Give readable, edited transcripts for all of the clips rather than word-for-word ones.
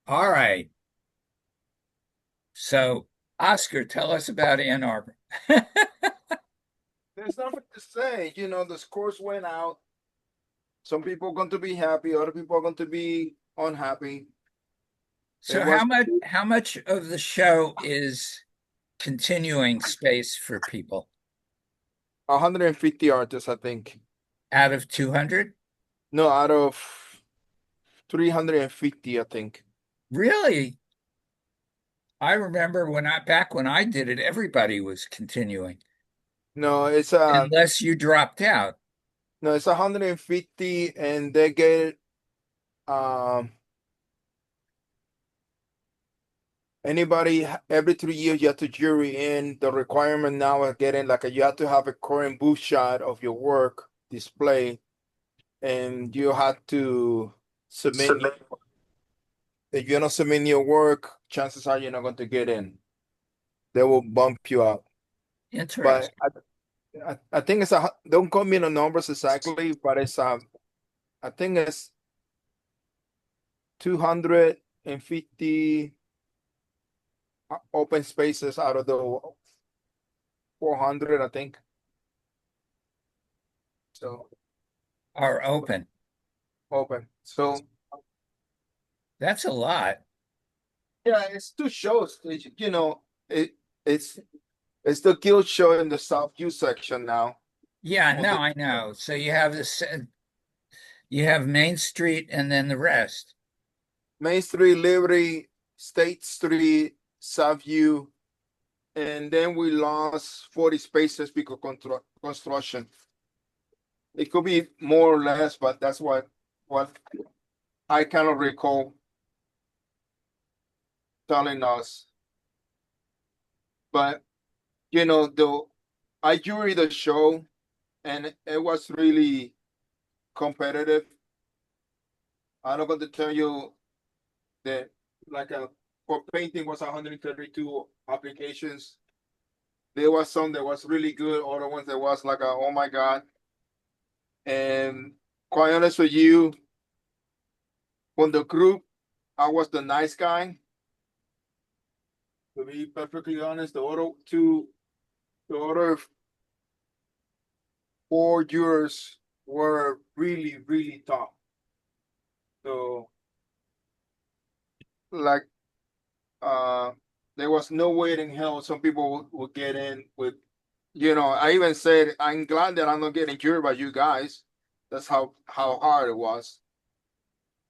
All right. So, Oscar, tell us about Ann Arbor. There's nothing to say. The scores went out. Some people are going to be happy, other people are going to be unhappy. It So, was how much of the show is continuing space for people 150 artists, I think. out of 200? No, out of 350, I think. Really? I remember when I did it, everybody was continuing, No, unless you dropped out. it's 150, and they get um anybody every 3 years you have to jury in. The requirement now is getting like you have to have a current booth shot of your work display, and you have to submit. If you're not submitting your work, chances are you're not going to get in. They will bump you out. But Interesting. I think don't quote me on the numbers exactly, but I think it's 250 open spaces out of the 400, I think. So Are open. open. So That's a lot. yeah, it's two shows. It it's it's the guild show in the South U section now. Yeah, On no, the I know. So you have Main Street and then the rest. Main Street, Liberty, State Street, South U, and then we lost 40 spaces because construction. It could be more or less, but that's what I cannot recall telling us. But the I juried the show, and it was really competitive. I'm not going to tell you that for painting was 132 applications. There was some that was really good, other ones that was like oh my God. And quite honest with you, from the group, I was the nice guy. To be perfectly honest, the other four jurors were really, really tough. So like uh there was no way in hell some people would get in with I even said I'm glad that I'm not getting juried by you guys. That's how hard it was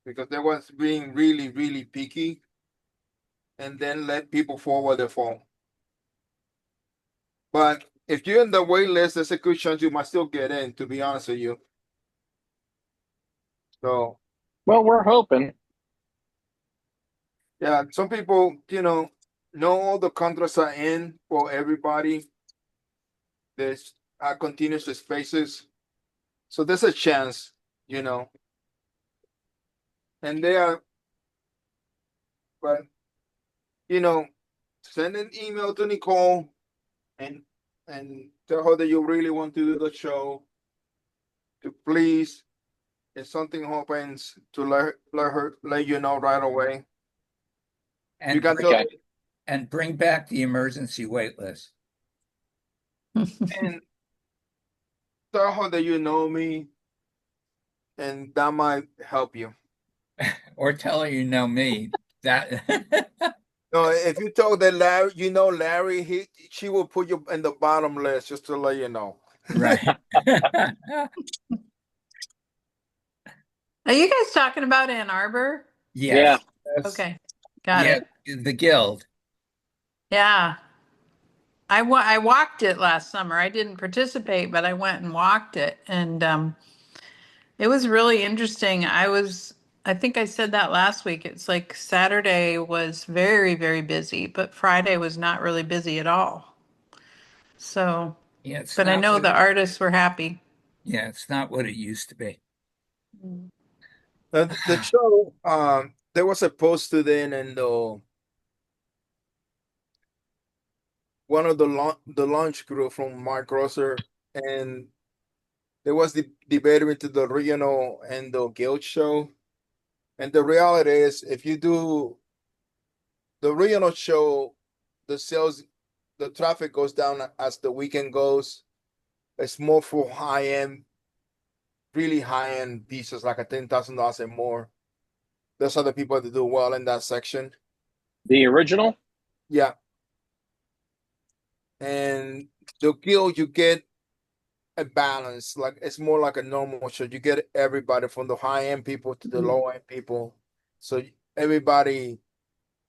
because they was being really, really picky and then let people forward their phone. But if you're in the wait list, there's a good chance you might still get in, to be honest with you. So Well, we're hoping. yeah, some people, know all the contracts are in for everybody. There's continuous spaces. So there's a chance, you know. And they are, but you know, send an email to Nicole and tell her that you really want to do the show. To please, if something happens, to let you know right away. You and can bring tell Okay. and bring back the emergency wait list. and tell her that you know me, and that might help you. Or tell her you know me. That No, if you tell that Larry, Larry, she will put you in the bottom list just to let you know. right. Are you guys talking about Ann Arbor? Yeah. Yes. That's Okay, got Yeah, it. the guild. Yeah, I walked it last summer. I didn't participate, but I went and walked it, and it was really interesting. I think I said that last week. It's like Saturday was very, very busy, but Friday was not really busy at all. So, Yeah, it's but I not know what the artists were happy. yeah, it's not what it used to be. the show. There was a post today in one of the launch group from Mark Grosser, and there was the debate into the regional and the guild show. And the reality is, if you do the original show, the sales, the traffic goes down as the weekend goes. It's more for high end, really high end pieces, like a $10,000 and more. Those are the people that do well in that section. The original? Yeah, and the guild you get a balance. Like it's more like a normal show. You get everybody from the high end people to the low end people. So everybody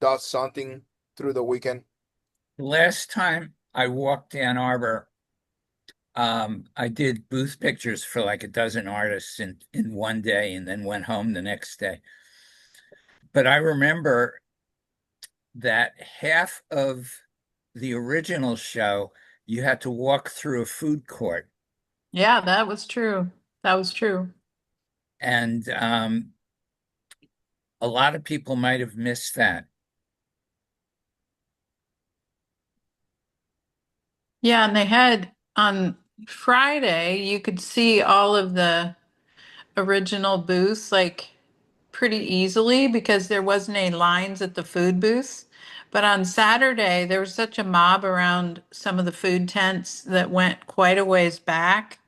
does something through the weekend. Last time I walked Ann Arbor, I did booth pictures for like a dozen artists in one day and then went home the next day. But I remember that half of the original show, you had to walk through a food court. Yeah, that was true. That was true. And a lot of people might have missed that. Yeah, and they had on Friday, you could see all of the original booths like pretty easily because there wasn't any lines at the food booths. But on Saturday, there was such a mob around some of the food tents that went quite a ways back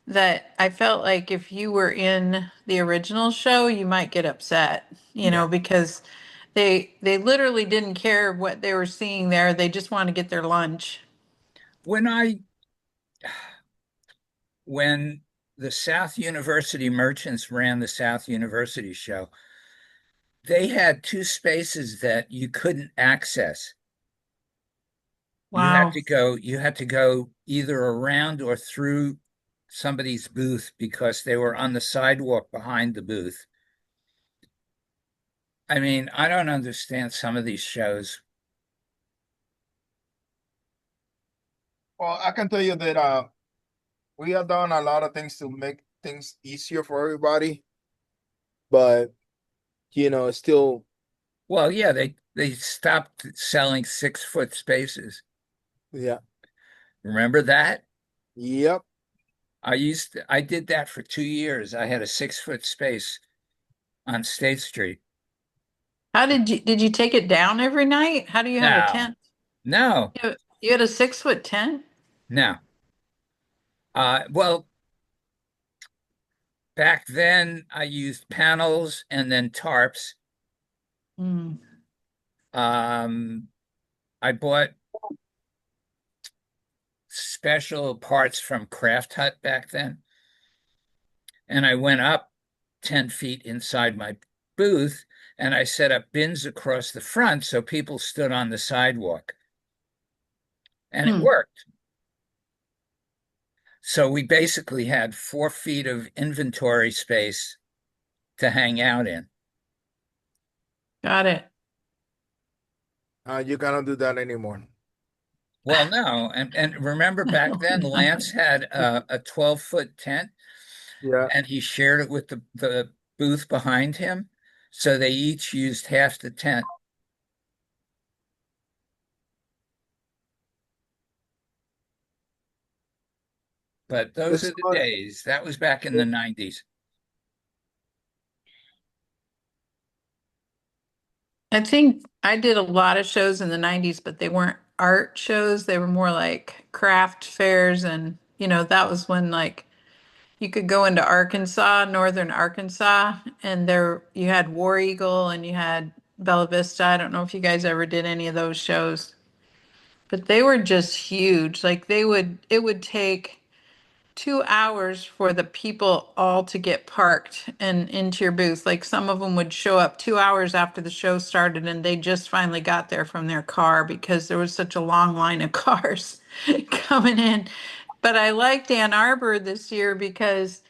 that I felt like if you were in the original show, you might get upset, Yeah. because they literally didn't care what they were seeing there. They just want to get their lunch. When I when the South University merchants ran the South University show, they had two spaces that you couldn't access. Wow. You had to go either around or through somebody's booth because they were on the sidewalk behind the booth. I mean, I don't understand some of these shows. Well, I can tell you that we have done a lot of things to make things easier for everybody, but it's still Well, yeah, they stopped selling 6 foot spaces. yeah. Remember that? Yep. I did that for 2 years. I had a 6 foot space on State Street. How did you take it down every night? How do you have a No, tent? no, You had a 6 foot tent? no. Well, back then I used panels and then tarps. Mm, Um, I bought special parts from Craft Hut back then, and I went up 10 feet inside my booth and I set up bins across the front so people stood on the sidewalk, and it hmm, worked. So we basically had 4 feet of inventory space to hang out in. got it. You cannot do that anymore. Well, no, and remember back then, Lance had a 12-foot tent, Yeah. and he shared it with the booth behind him, so they each used half the tent. But those This are is the good. days. That was back in the 90s. I think I did a lot of shows in the 90s, but they weren't art shows. They were more like craft fairs. And, that was when like you could go into Arkansas, northern Arkansas, and there you had War Eagle and you had Bella Vista. I don't know if you guys ever did any of those shows, but they were just huge. Like it would take 2 hours for the people all to get parked and into your booth. Like some of them would show up 2 hours after the show started and they just finally got there from their car because there was such a long line of cars coming in. But I liked Ann Arbor this year because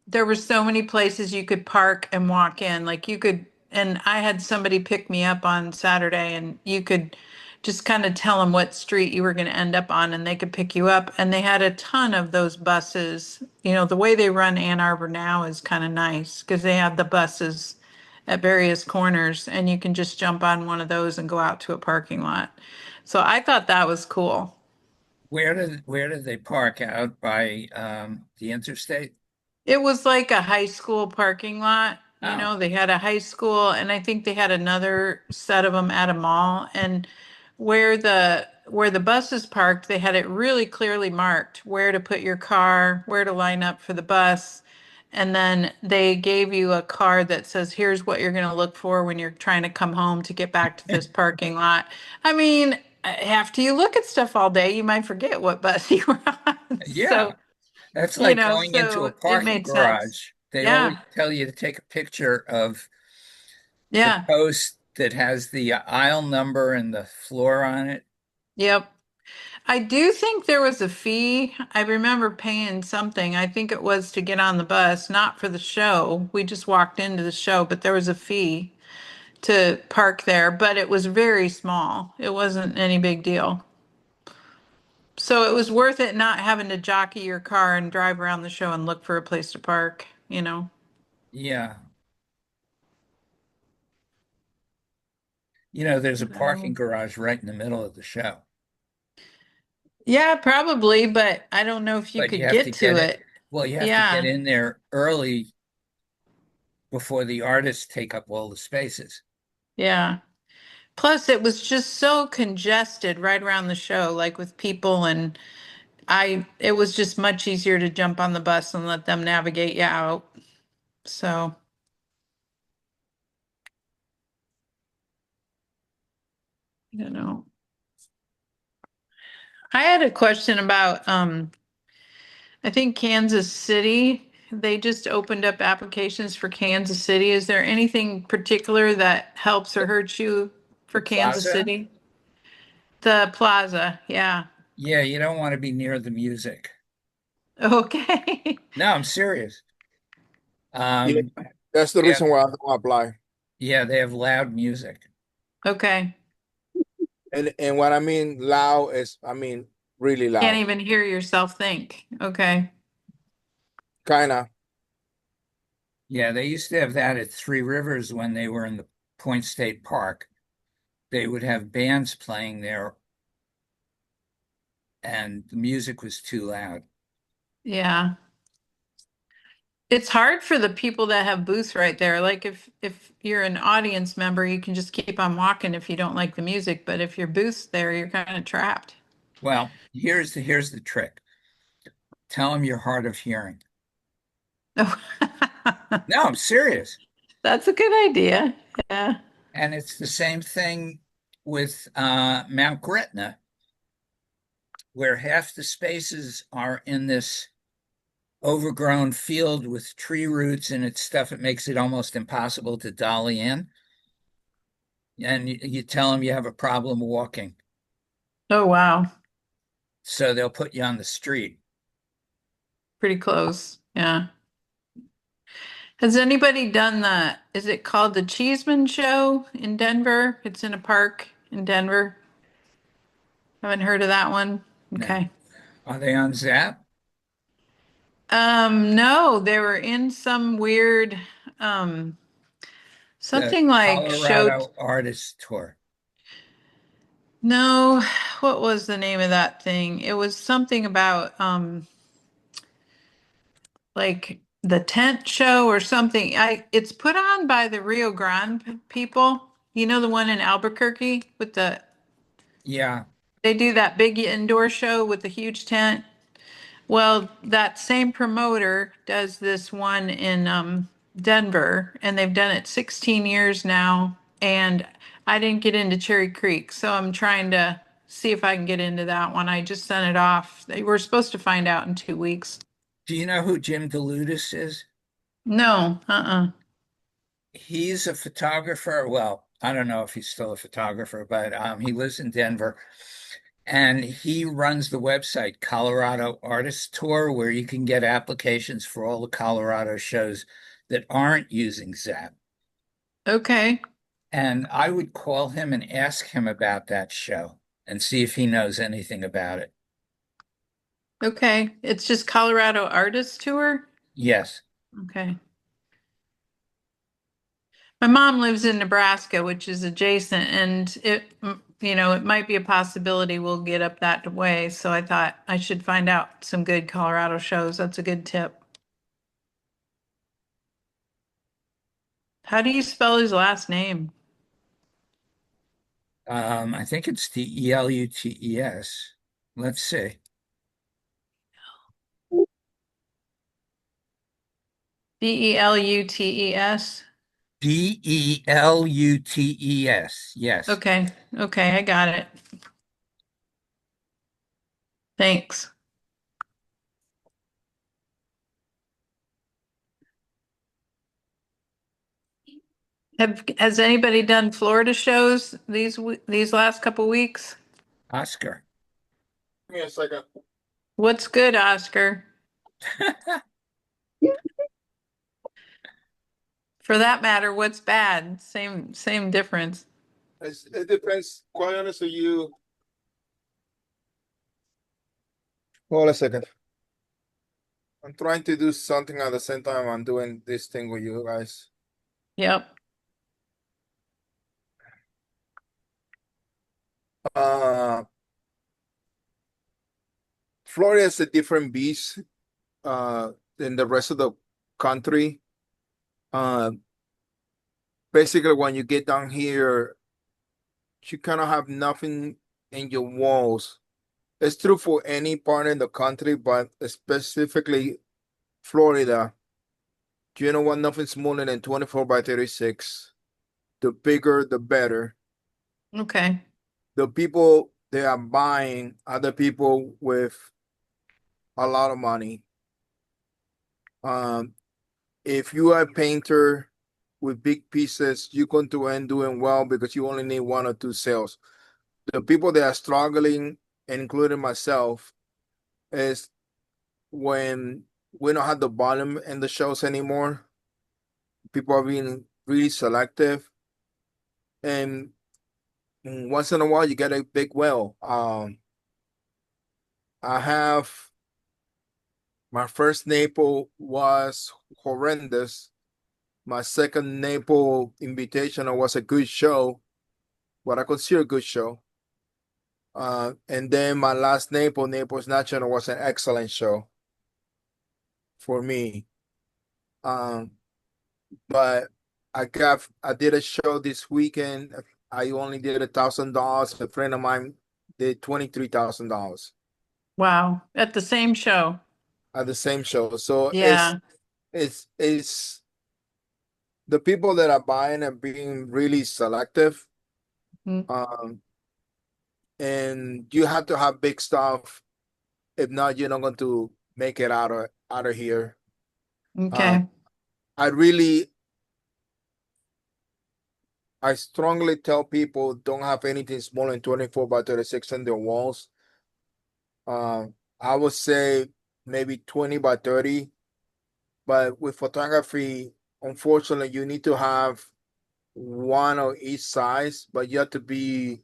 there were so many places you could park and walk in. Like you could, and I had somebody pick me up on Saturday, and you could just kind of tell them what street you were going to end up on, and they could pick you up. And they had a ton of those buses. The way they run Ann Arbor now is kind of nice because they have the buses at various corners, and you can just jump on one of those and go out to a parking lot. So I thought that was cool. Where did they park out by the interstate? It was like a high school parking lot You Oh, know, they had a high school, and I think they had another set of them at a mall. And where the bus is parked, they had it really clearly marked where to put your car, where to line up for the bus. And then they gave you a card that says, here's what you're going to look for when you're trying to come home to get back to this parking lot. I mean, after you look at stuff all day, you might forget what bus you were on. yeah. So, That's like going into a so it parking made sense. garage. They always Yeah. tell you to take a picture of the Yeah. post that has the aisle number and the floor on it. Yep. I do think there was a fee. I remember paying something. I think it was to get on the bus, not for the show. We just walked into the show, but there was a fee to park there, but it was very small. It wasn't any big deal. So it was worth it not having to jockey your car and drive around the show and look for a place to park, you know? Yeah. You know, there's a parking So, garage right in the middle of the show, yeah, probably, but I don't know if you but you could have to get to get it. it. Well, you have to get Yeah. in there early before the artists take up all the spaces. Yeah. Plus, it was just so congested right around the show, like with people, and it was just much easier to jump on the bus and let them navigate you out. So, you know, I had a question about, I think Kansas City, they just opened up applications for Kansas City. Is there anything particular that helps or hurts you The for Kansas plaza? City? The plaza, yeah. Yeah, you don't want to be near the music. Okay. No, I'm serious. Yeah, Um, that's the yeah, reason why I don't apply. yeah, they have loud music. Okay. And what I mean loud is, I mean really Can't loud. even hear yourself think. Okay. Kinda. Yeah, they used to have that at Three Rivers when they were in the Point State Park. They would have bands playing there, and the music was too loud. Yeah. It's hard for the people that have booths right there. Like if you're an audience member, you can just keep on walking if you don't like the music, but if your booth's there, you're kind of trapped. Well, here's the trick. Tell them you're hard of hearing. Oh. No, I'm serious. That's a good idea. Yeah. And it's the same thing with Mount Gretna, where half the spaces are in this overgrown field with tree roots and it's stuff that makes it almost impossible to dolly in. And you tell them you have a problem walking, Oh, wow. so they'll put you on the street. Pretty close. Yeah. Has anybody done is it called the Cheeseman Show in Denver? It's in a park in Denver. Haven't heard of that one. Now, Okay. are they on Zap? No, they were in some weird, um, The something like showed, Colorado Artist Tour. no, what was the name of that thing? It was something about, like the tent show or something. It's put on by the Rio Grande people. You know, the one in Albuquerque with Yeah. they do that big indoor show with the huge tent. Well, that same promoter does this one in Denver, and they've done it 16 years now. And I didn't get into Cherry Creek, so I'm trying to see if I can get into that one. I just sent it off. They were supposed to find out in 2 weeks. Do you know who Jim DeLutis is? No, uh-uh. He's a photographer. Well, I don't know if he's still a photographer, but he lives in Denver and he runs the website Colorado Artist Tour, where you can get applications for all the Colorado shows that aren't using Zap. Okay, And I would call him and ask him about that show and see if he knows anything about it. okay. It's just Colorado Artist Tour. Yes. Okay. My mom lives in Nebraska, which is adjacent, and it might be a possibility we'll get up that way. So I thought I should find out some good Colorado shows. That's a good tip. How do you spell his last name? I think it's Delutes. Let's see. Belutes. Delutes. Yes. Okay. Okay, I got it. Thanks. Has anybody done Florida shows these last couple weeks? Oscar. Give me a second. What's good, Oscar? For that matter, what's bad? Same difference. It depends. Quite honest with you. Hold a second. I'm trying to do something at the same time I'm doing this thing with you guys. Yep. Uh, Florida is a different beast than the rest of the country. Uh, Basically, when you get down here, you kind of have nothing in your walls. It's true for any part in the country, but specifically Florida. You know what? Nothing smaller than 24 by 36. The bigger, the better. Okay. The people they are buying are the people with a lot of money. Um, if you are a painter with big pieces, you're going to end doing well because you only need one or two sales. The people that are struggling, including myself, is when we don't have the volume in the shows anymore. People are being really selective, and once in a while you get a big whale. I have my first Naples was horrendous. My second Naples invitation was a good show, what I consider a good show. And then my last Naples National, was an excellent show for me. Um, but I did a show this weekend. I only did $1,000. A friend of mine did $23,000 Wow. At the same show. at the same show. So Yeah. it's the people that are buying and being really selective. Mm, Um, and you have to have big stuff. If not, you're not going to make it out of here. Um, okay. I really, I strongly tell people don't have anything smaller than 24 by 36 in their walls. I would say maybe 20 by 30, but with photography, unfortunately, you need to have one of each size, but you have to be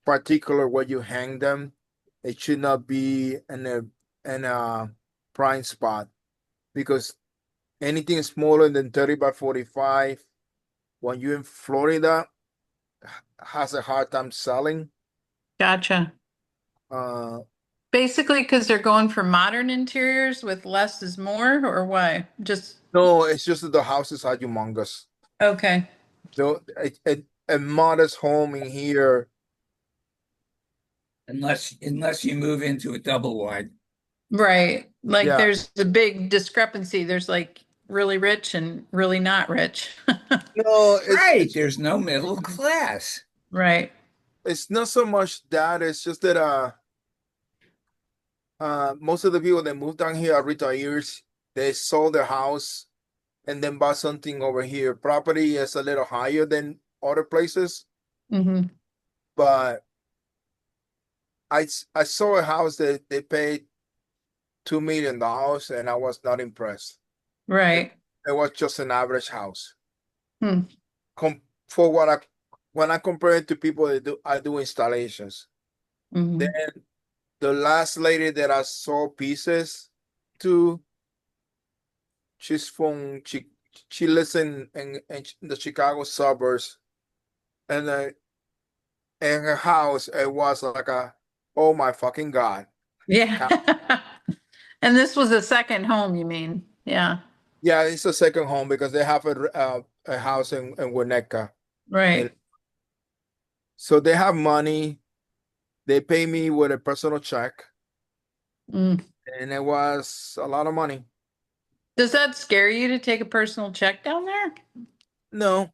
particular where you hang them. It should not be in a prime spot because anything smaller than 30 by 45 when you're in Florida has a hard time selling. Gotcha. Uh, Basically, because they're going for modern interiors with less is more, or why? Just no, it's just that the houses are humongous. okay. Though a modest home in here, Unless you move into a double wide. Right. Like yeah. there's a big discrepancy. There's like really rich and really not rich. No, Right. There's no middle class. Right. it's not so much that. It's just that most of the people that moved down here are retirees. They sold their house and then bought something over here. Property is a little higher than other places, Hmm. but I saw a house that they paid $2 million, and I was not impressed. It, Right. it was just an average house. Hmm. For what when I compare it to people that I do installations. Then Hmm. the last lady that I saw pieces to, she's from she lives in the Chicago suburbs, and in her house it was like a oh my fucking god. Yeah. And this was a second home, you mean? Yeah. Yeah, it's a second home because they have a house in Winnetka. And Right. so they have money. They pay me with a personal check, Mm. and it was a lot of money. Does that scare you to take a personal check down there? No,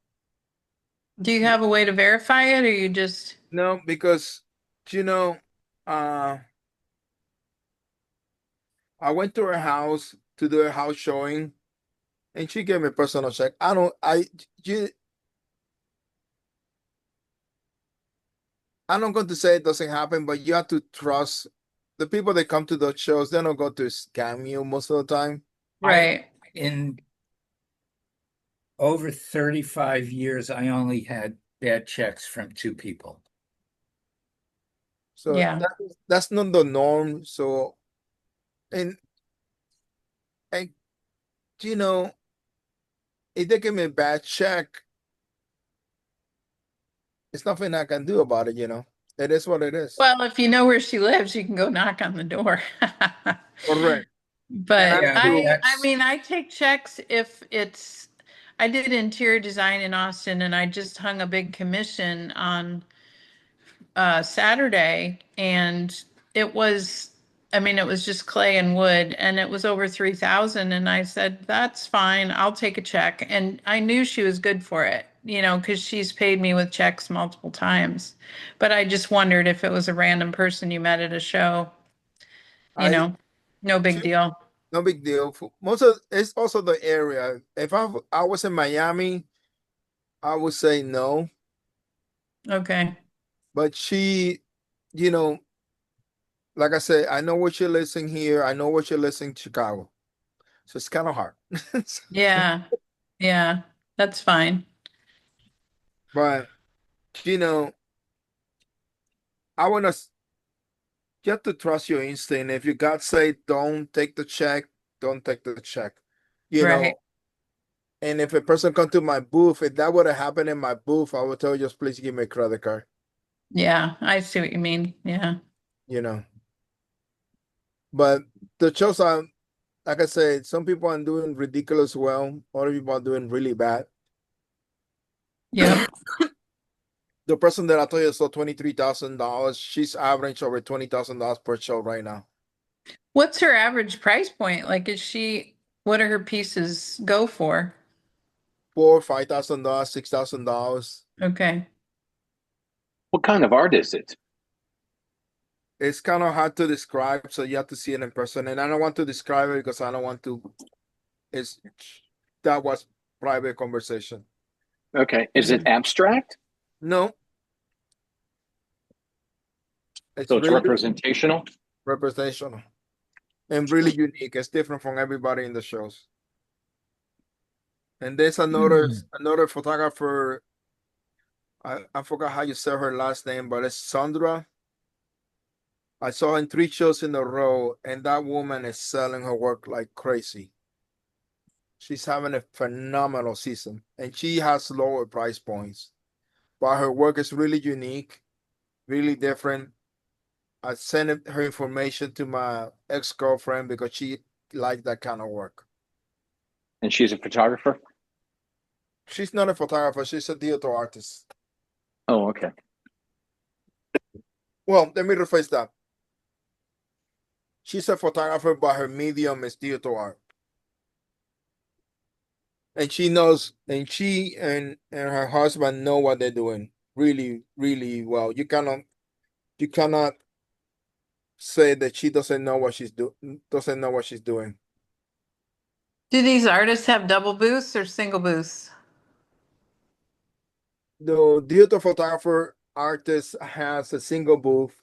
Do you have a way to verify it, or you just no, because you know, uh, I went to her house to do a house showing, and she gave me a personal check. I don't, you, I'm not going to say it doesn't happen, but you have to trust the people that come to those shows. They're not going to scam you most of the time. I right? in over 35 years, I only had bad checks from two people. So Yeah. that's not the norm. So and and you know, if they give me a bad check, it's nothing I can do about it. It is what it is. Well, if you know where she lives, you can go knock on the door. Correct. And I But Yeah, do. I that's mean, I take checks if it's, I did interior design in Austin and I just hung a big commission on Saturday, and it was, I mean, it was just clay and wood, and it was over 3,000. And I said, that's fine, I'll take a check. And I knew she was good for it, because she's paid me with checks multiple times. But I just wondered if it was a random person you met at a show, you I know, no big deal. no big deal. Most of it's also the area. If I was in Miami, I would say no. Okay. But you know, like I said, I know what you're listening here. I know what you're listening to Chicago. So it's kind of hard. Yeah. Yeah. That's fine. But you know, I wanna you have to trust your instinct. If your gut say don't take the check, don't take the check. You Right. know, and if a person come to my booth, if that would have happened in my booth, I would tell you just please give me a credit card. Yeah. I see what you mean. Yeah. You know, but the shows are like I said, some people are doing ridiculous well, other people are doing really bad. Yep. The person that I told you sold $23,000, she's average over $20,000 per show right now. What's her average price point? Like, what do her pieces go for? $4,000, $5,000, $6,000. Okay. What kind of art is it? It's kind of hard to describe, so you have to see it in person. And I don't want to describe it because I don't want to. It's that was private conversation. Okay. Is it abstract? No, it's So it's really representational? representational and really unique. It's different from everybody in the shows. And there's another photographer. I forgot how you say her last name, but it's Sandra. I saw her in 3 shows in a row, and that woman is selling her work like crazy. She's having a phenomenal season, and she has lower price points, but her work is really unique, really different. I sent her information to my ex-girlfriend because she liked that kind of work. And she's a photographer? She's not a photographer, she's a theater artist. Oh, okay. Well, let me rephrase that. She's a photographer, but her medium is theater art. And she knows, and she and her husband know what they're doing really, really well. You cannot say that she doesn't know what she's doing. Do these artists have double booths or single booths? The theater photographer artist has a single booth.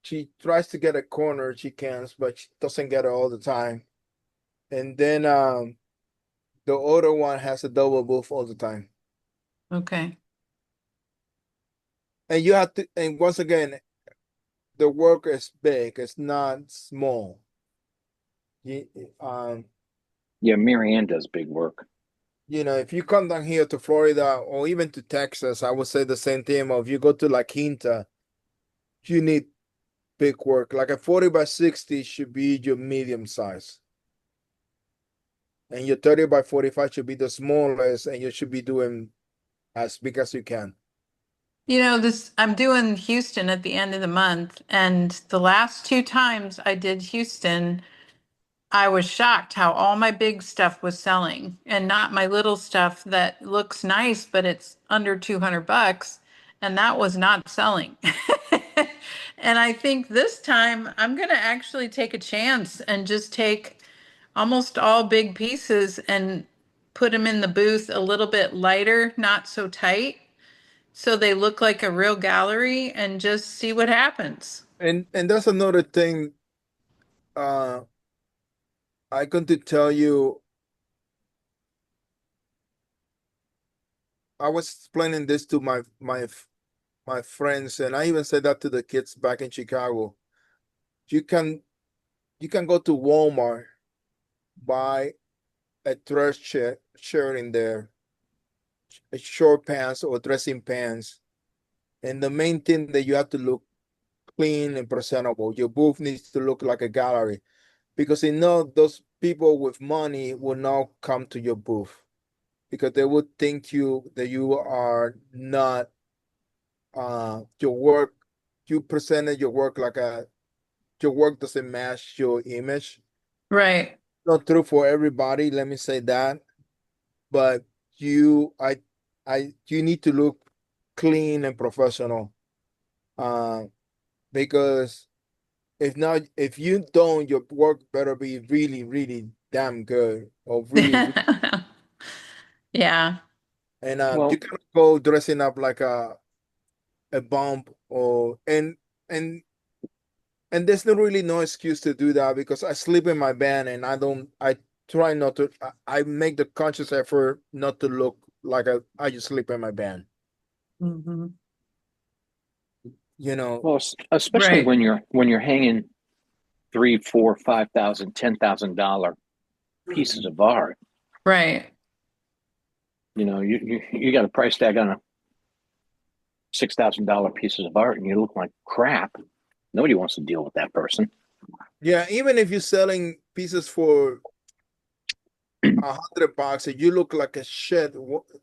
She tries to get a corner, she can, but she doesn't get it all the time. And then the other one has a double booth all the time. Okay. And you have to, and once again, the work is big, it's not small. You, um, Yeah, Marianne does big work. if you come down here to Florida or even to Texas, I would say the same thing. Or if you go to La Quinta, you need big work. Like a 40 by 60 should be your medium size. and your 30 by 45 should be the smallest, and you should be doing as big as you can. You know, this I'm doing Houston at the end of the month, and the last two times I did Houston, I was shocked how all my big stuff was selling and not my little stuff that looks nice, but it's under 200 bucks, and that was not selling. And I think this time I'm going to actually take a chance and just take almost all big pieces and put them in the booth a little bit lighter, not so tight, so they look like a real gallery and just see what happens. And that's another thing. Uh, I going to tell you. I was explaining this to my friends, and I even said that to the kids back in Chicago. You can you can go to Walmart, buy a shirt in there, a short pants or dressing pants, and the main thing that you have to look clean and presentable. Your booth needs to look like a gallery because you know those people with money will not come to your booth because they would think you that you are not your work. You presented your work like a your work doesn't match your image. Right. Not true for everybody, let me say that. But you you need to look clean and professional. Uh because if not, if you don't, your work better be really, really damn good or really, Yeah. and you Well, cannot go dressing up like a bump or and there's no really no excuse to do that because I sleep in my band and I try not to I make the conscious effort not to look like I just sleep in my band. Hmm. You know, well, especially Right. when you're hanging three, four, 5,000, $10,000 pieces of art. Right. You know, you got a price tag on a $6,000 pieces of art, and you look like crap. Nobody wants to deal with that person. yeah, even if you're selling pieces for $100 and you look like a shit,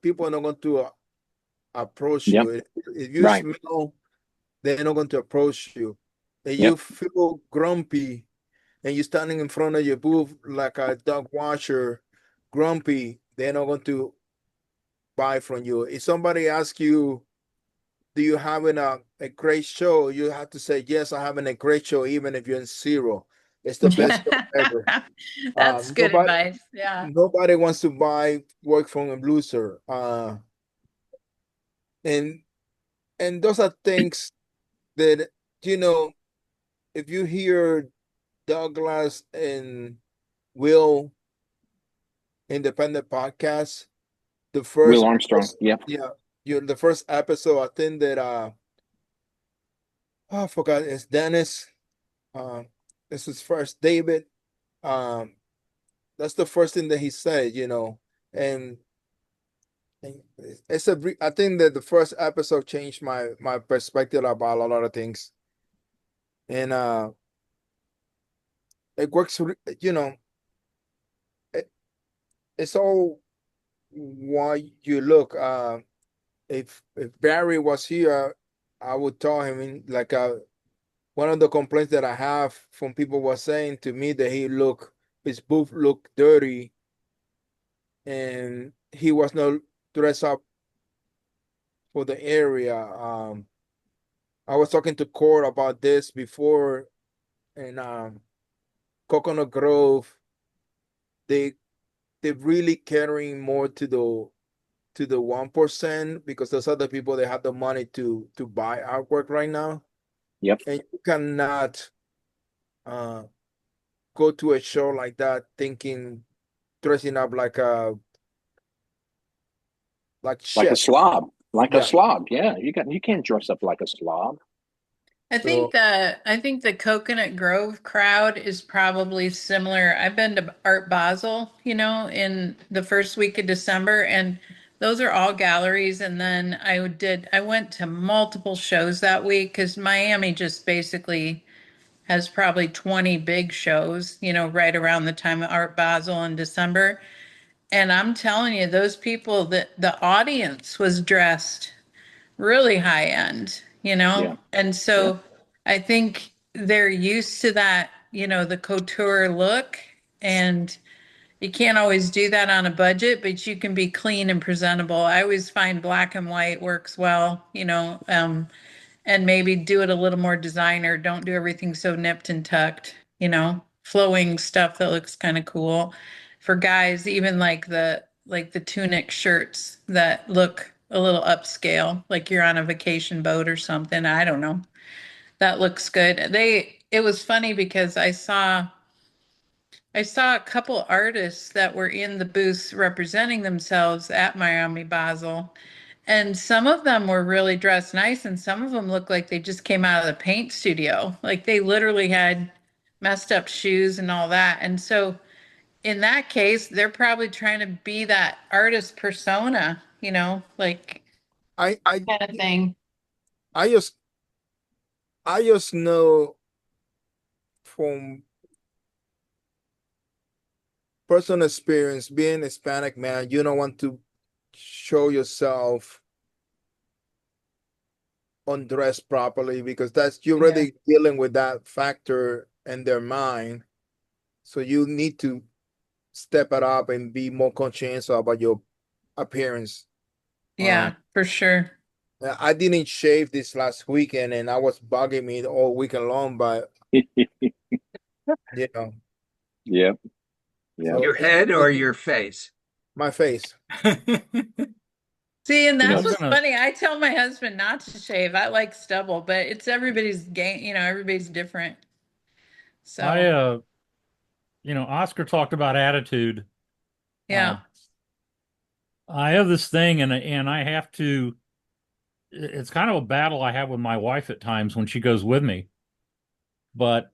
people are not going to approach Yep. you. If you Right. smell, they're not going to approach you. And you Yep. feel grumpy and you're standing in front of your booth like a dog washer, grumpy, they're not going to buy from you. If somebody asks you, do you having a great show? You have to say, yes, I'm having a great show, even if you're in zero. It's the best show ever. That's good Nobody advice. Yeah. nobody wants to buy work from a loser. And and those are things that you know, if you hear Douglas and Will independent podcast, the Will Armstrong. Yep. yeah, you the first episode, I think that oh, I forgot it's Dennis. Uh, this is first David. Um, that's the first thing that he said, you know, and, and I think that the first episode changed my perspective about a lot of things, and it works. You know, it, it's all why you look. If Barry was here, I would tell him like one of the complaints that I have from people was saying to me that his booth looked dirty and he was not dressed up for the area. I was talking to Court about this before, and Coconut Grove, they they really catering more to the 1% because those other people they have the money to buy artwork right now, Yep. and you cannot uh go to a show like that thinking dressing up like Like a shit. slob. Like a Yeah. slob. Yeah. You can't dress up like a slob. So I think the Coconut Grove crowd is probably similar. I've been to Art Basel, you know, in the first week of December, and those are all galleries. And then I went to multiple shows that week because Miami just basically has probably 20 big shows, you know, right around the time of Art Basel in December. And I'm telling you, those people, that the audience was dressed really high end, you Yeah. know? And Yeah. so I think they're used to that, you know, the couture look. And you can't always do that on a budget, but you can be clean and presentable. I always find black and white works well, you know, and maybe do it a little more designer. Don't do everything so nipped and tucked, you know, flowing stuff that looks kind of cool. For guys, even like the tunic shirts that look a little upscale, like you're on a vacation boat or something. I don't know. That looks good. It was funny because I saw a couple artists that were in the booths representing themselves at Miami Basel, and some of them were really dressed nice, and some of them looked like they just came out of the paint studio. Like they literally had messed up shoes and all that. And so in that case, they're probably trying to be that artist persona, you know, like I I kind of thing. I just I just know from personal experience, being Hispanic man, you don't want to show yourself undressed properly because that's you're Yeah. already dealing with that factor in their mind. So you need to step it up and be more conscious about your appearance. Um, Yeah, for sure. I didn't shave this last weekend and I was bugging me all weekend long, but you know, Yep. Yep. so Your head or your face? my face. See, and You know, that's I'm what's gonna funny. I tell my husband not to shave. I like stubble, but it's everybody's game, you know, everybody's different. I So, Oscar talked about attitude. Uh, yeah. I have this thing and I have to it's kind of a battle I have with my wife at times when she goes with me. But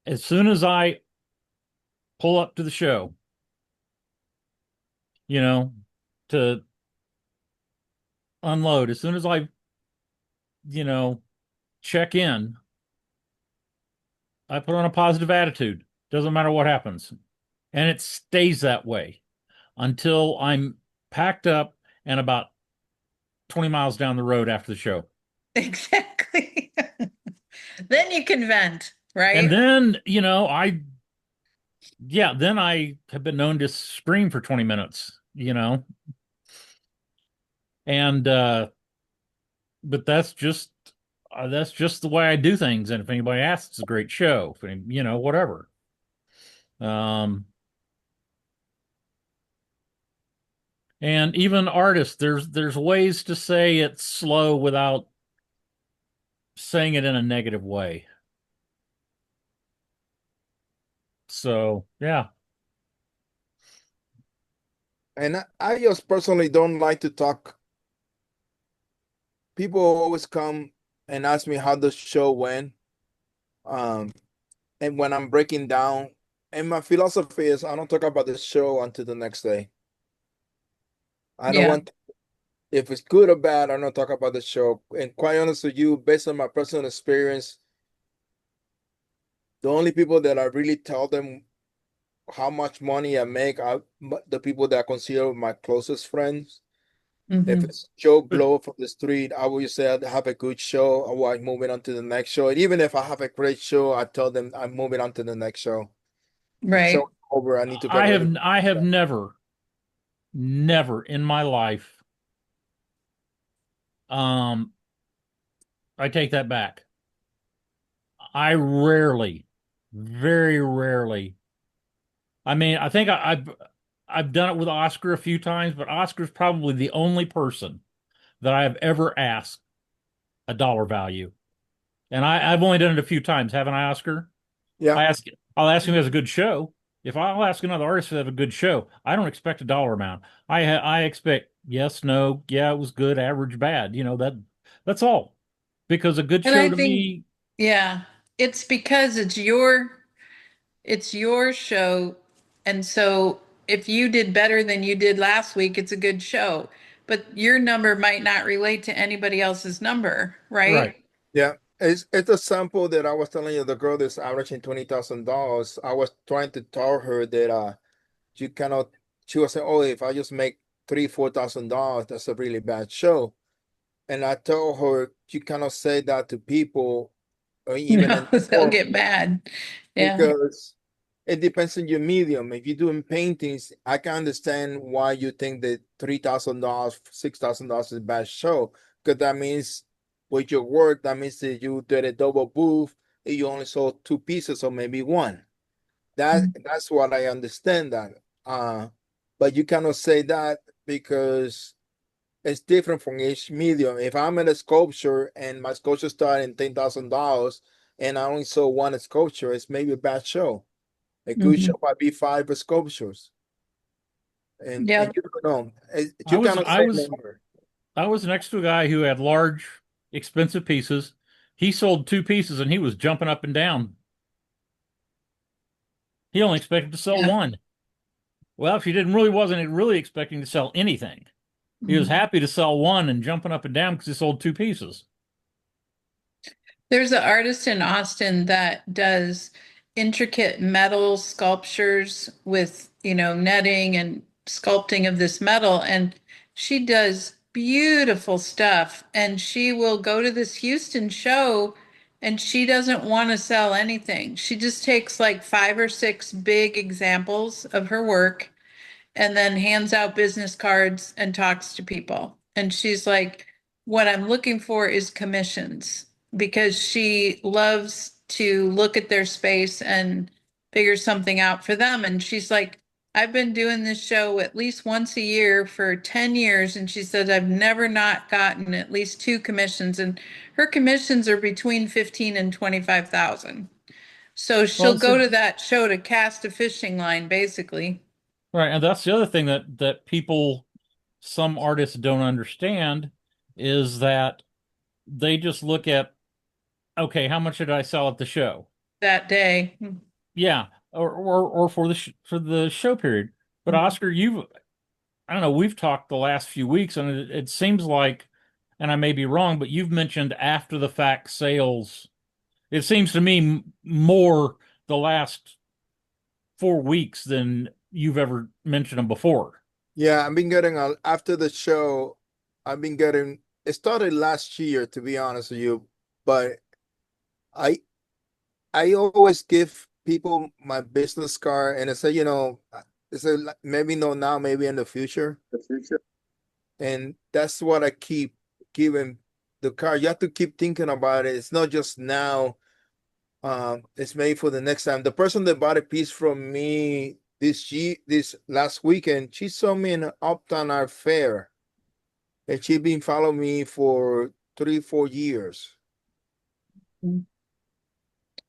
as soon as I pull up to the show, you know, to unload, as soon as I, you know, check in, I put on a positive attitude. Doesn't matter what happens. And it stays that way until I'm packed up and about 20 miles down the road after the show. Exactly. Then you can vent, And right? then, then I have been known to scream for 20 minutes, and, but that's just the way I do things. And if anybody asks, it's a great show, whatever. Um, and even artists, there's ways to say it's slow without saying it in a negative way. So, yeah. And I just personally don't like to talk. People always come and ask me how the show went. Um, and when I'm breaking down, and my philosophy is I don't talk about the show until the next day. I don't Yeah. want if it's good or bad, I don't talk about the show. And quite honest with you, based on my personal experience, the only people that I really tell them how much money I make are the people that I consider my closest friends. If Hmm. it's Joe But Blow from the street, I will say I have a good show. I'm moving on to the next show. And even if I have a great show, I tell them I'm moving on to the next show. The show Right. is over. I need to get ready. I have never in my life, um, I take that back. I rarely, very rarely. I mean, I think I've done it with Oscar a few times, but Oscar's probably the only person that I have ever asked a dollar value. And I've only done it a few times, haven't I, Oscar? Yeah. I'll ask him if he has a good show. If I'll ask another artist if they have a good show, I don't expect a dollar amount. I expect yes, no, yeah, it was good, average, bad. That's all. Because a good And show I to think, me, yeah, it's because it's your show. And so if you did better than you did last week, it's a good show. But your number might not relate to anybody else's number, right. right? Yeah. It's a sample that I was telling you, the girl that's averaging $20,000. I was trying to tell her that you cannot. She was saying, "Oh, if I just make $3,000-4,000, that's a really bad show." And I told her, "You cannot say that to people, or even No, in the they'll forum, get mad. Yeah. because it depends on your medium. If you're doing paintings, I can understand why you think that $3,000, $6,000 is a bad show, because that means with your work, that means that you did a double booth and you only sold two pieces or maybe one. That's what I understand that. Uh, but you cannot say that because it's different from each medium. If I'm in a sculpture and my sculpture started in $10,000 and I only saw one sculpture, it's maybe a bad show. A good Mhm. show might be five sculptures, and Yep. you don't know. I You was cannot I say was number. I was next to a guy who had large, expensive pieces. He sold two pieces and he was jumping up and down. He only expected to sell Yeah. one. Well, if he didn't really wasn't really expecting to sell anything. He was Mhm. happy to sell one and jumping up and down because he sold two pieces. There's an artist in Austin that does intricate metal sculptures with, netting and sculpting of this metal. And she does beautiful stuff. And she will go to this Houston show and she doesn't want to sell anything. She just takes like 5 or 6 big examples of her work and then hands out business cards and talks to people. And she's like, what I'm looking for is commissions because she loves to look at their space and figure something out for them. And she's like, I've been doing this show at least once a year for 10 years. And she said, I've never not gotten at least 2 commissions. And her commissions are between 15 and 25,000. So Well, she'll it's go to that show to cast a fishing line, basically. right, and that's the other thing that people, some artists don't understand is that they just look at, okay, how much did I sell at the show? That day. Yeah, or for for the show period. But Oscar, I don't know, we've talked the last few weeks, and it seems like, and I may be wrong, but you've mentioned after the fact sales. It seems to me more the last 4 weeks than you've ever mentioned them before. Yeah, I've been getting after the show. I've been getting. It started last year, to be honest with you, but I I always give people my business card and I say, it's a, maybe not now, maybe in the future. And that's what I keep giving the card. You have to keep thinking about it. It's not just now. It's made for the next time. The person that bought a piece from me this last weekend, she saw me in Uptown Art Fair, and she been following me for 3, 4 years.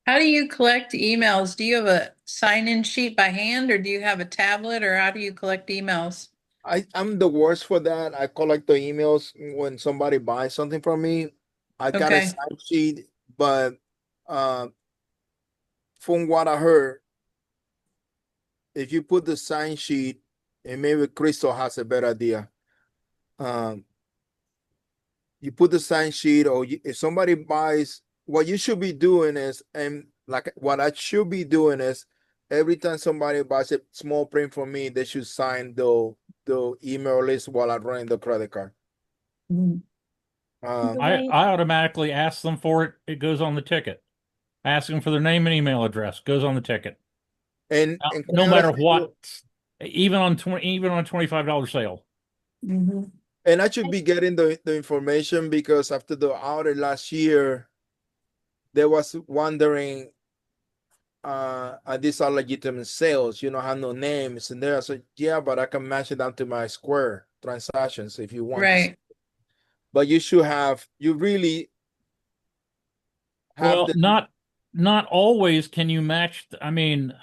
How do you collect emails? Do you have a sign-in sheet by hand or do you have a tablet or how do you collect emails? I'm the worst for that. I collect the emails when somebody buys something from me. I got a Okay. sign sheet, but uh, from what I heard, if you put the sign sheet, and maybe Crystal has a better idea. Um, you put the sign sheet, or if somebody buys, what you should be doing is, and like what I should be doing is, every time somebody buys a small print from me, they should sign the email list while I'm running the credit card. Mhm. Um, I automatically ask them for it. It goes on the ticket. Ask them for their name and email address. Goes on the ticket. and No quite matter honestly, what, even on a $25 sale. Mhm. and I should be getting the information because after the audit last year, they was wondering, are these are legitimate sales? You don't have no names in there. I said, yeah, but I can match it down to my Square transactions if you want to. Right. But you really have Well, the, not always can you match. I mean,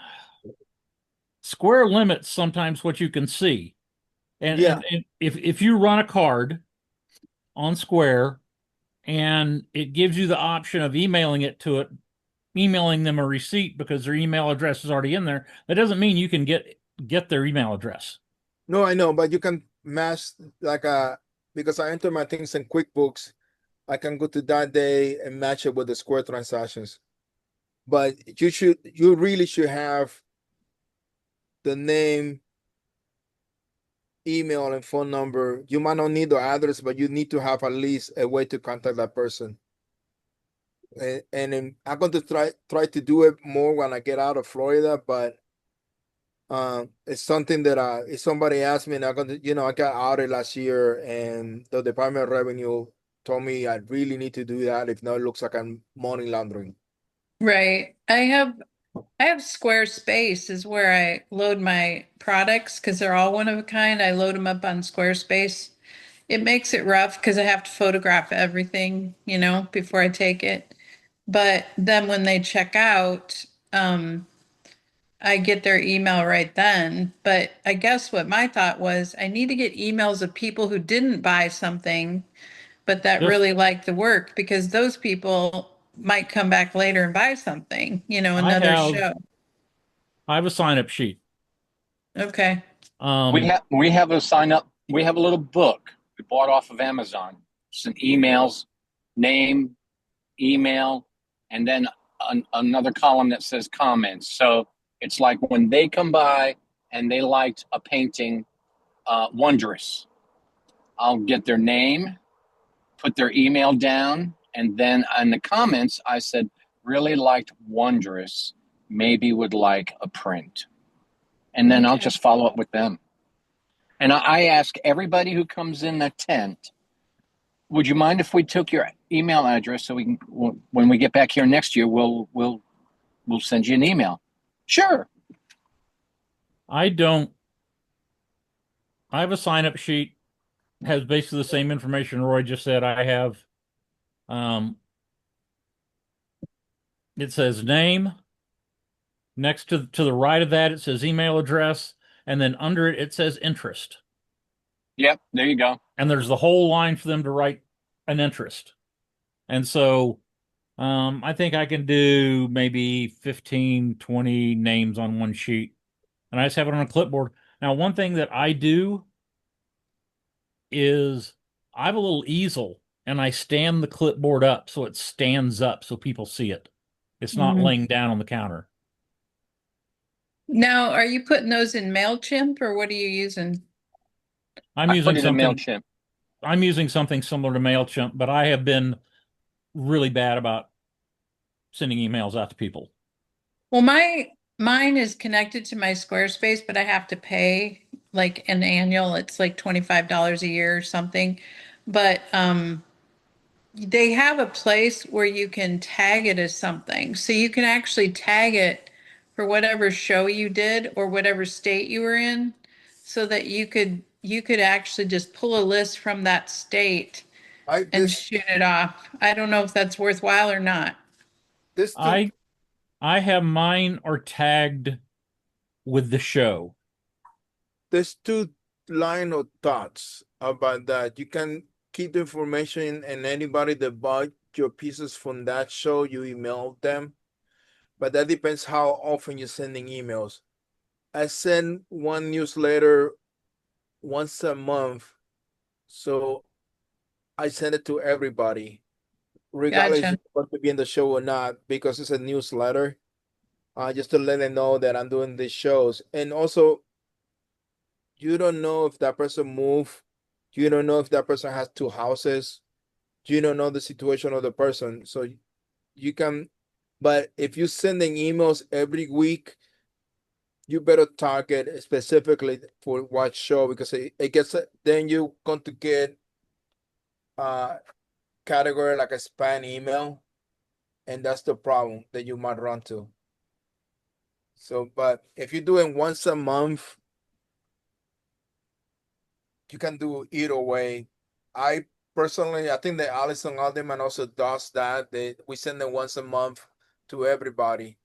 Square limits sometimes what you can see. yeah. And if you run a card on Square and it gives you the option of emailing them a receipt because their email address is already in there, that doesn't mean you can get their email address. No, I know, but you can match like because I enter my things in QuickBooks, I can go to that day and match it with the Square transactions. But you really should have the name email and phone number. You might not need the address, but you need to have at least a way to contact that person. And then I'm going to try to do it more when I get out of Florida, but it's something that if somebody asked me, and I'm going to, I got outed last year, and the Department of Revenue told me I really need to do that. If not, it looks like I'm money laundering. Right. I have Squarespace is where I load my products because they're all one of a kind. I load them up on Squarespace. It makes it rough because I have to photograph everything, before I take it. But then when they check out, I get their email right then. But I guess what my thought was, I need to get emails of people who didn't buy something, but that Just really liked the work because those people might come back later and buy something, I another have show. I have a sign up sheet. Okay. Um, We have a sign up. We have a little book we bought off of Amazon. Some emails, name, email, and then another column that says comments. So it's like when they come by and they liked a painting, Wondrous. I'll get their name, put their email down, and then in the comments I said, really liked Wondrous. Maybe would like a print, and then I'll Okay. just follow up with them. And I ask everybody who comes in the tent, would you mind if we took your email address so we can, when we get back here next year, we'll send you an email. Sure. I don't. I have a sign up sheet, has basically the same information Roy just said. I have, um, it says name. Next to the right of that, it says email address, and then under it, it says interest. Yep. There you go. And there's the whole line for them to write an interest. And so, I think I can do maybe 15, 20 names on one sheet, and I just have it on a clipboard. Now, one thing that I do is I have a little easel and I stand the clipboard up so it stands up so people see it. It's not Mhm. laying down on the counter. Now, are you putting those in MailChimp or what are you using? I'm I put using it in something MailChimp. I'm using something similar to MailChimp, but I have been really bad about sending emails out to people. Well, mine is connected to my Squarespace, but I have to pay like an annual, it's like $25 a year or something. But they have a place where you can tag it as something. So you can actually tag it for whatever show you did or whatever state you were in so that you could actually just pull a list from that state I and this shoot it off. I don't know if that's worthwhile or not. this two I I have mine are tagged with the show. there's two line of thoughts about that. You can keep the information, and anybody that bought your pieces from that show, you email them. But that depends how often you're sending emails. I send one newsletter once a month, so I send it to everybody, regardless if Gotcha. it's going to be in the show or not, because it's a newsletter. Just to let them know that I'm doing these shows, and also you don't know if that person moved. You don't know if that person has two houses. You don't know the situation of the person. So you can, but if you're sending emails every week, you better target specifically for what show, because it gets, then you're going to get a category like a spam email, and that's the problem that you might run to. So, but if you're doing once a month, you can do either way. I personally, I think that Allison Alderman also does that. We send them once a month to everybody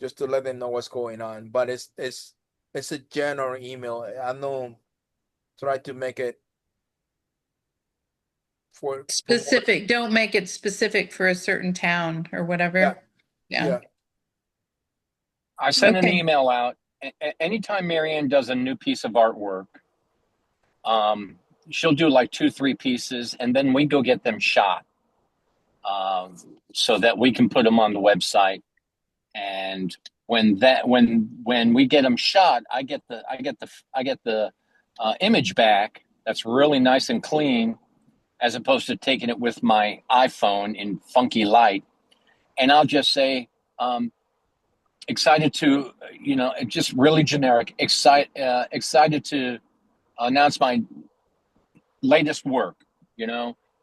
just to let them know what's going on. But it's a general email. I know, try to make it for more. Specific, don't make it specific for a certain town or Yeah, whatever. Yeah. yeah. I send an Okay. email out. Anytime Marianne does a new piece of artwork, she'll do like 2, 3 pieces, and then we go get them shot, um, so that we can put them on the website. And when we get them shot, I get the image back that's really nice and clean, as opposed to taking it with my iPhone in funky light. And I'll just say, excited to, just really generic, excited to announce my latest work.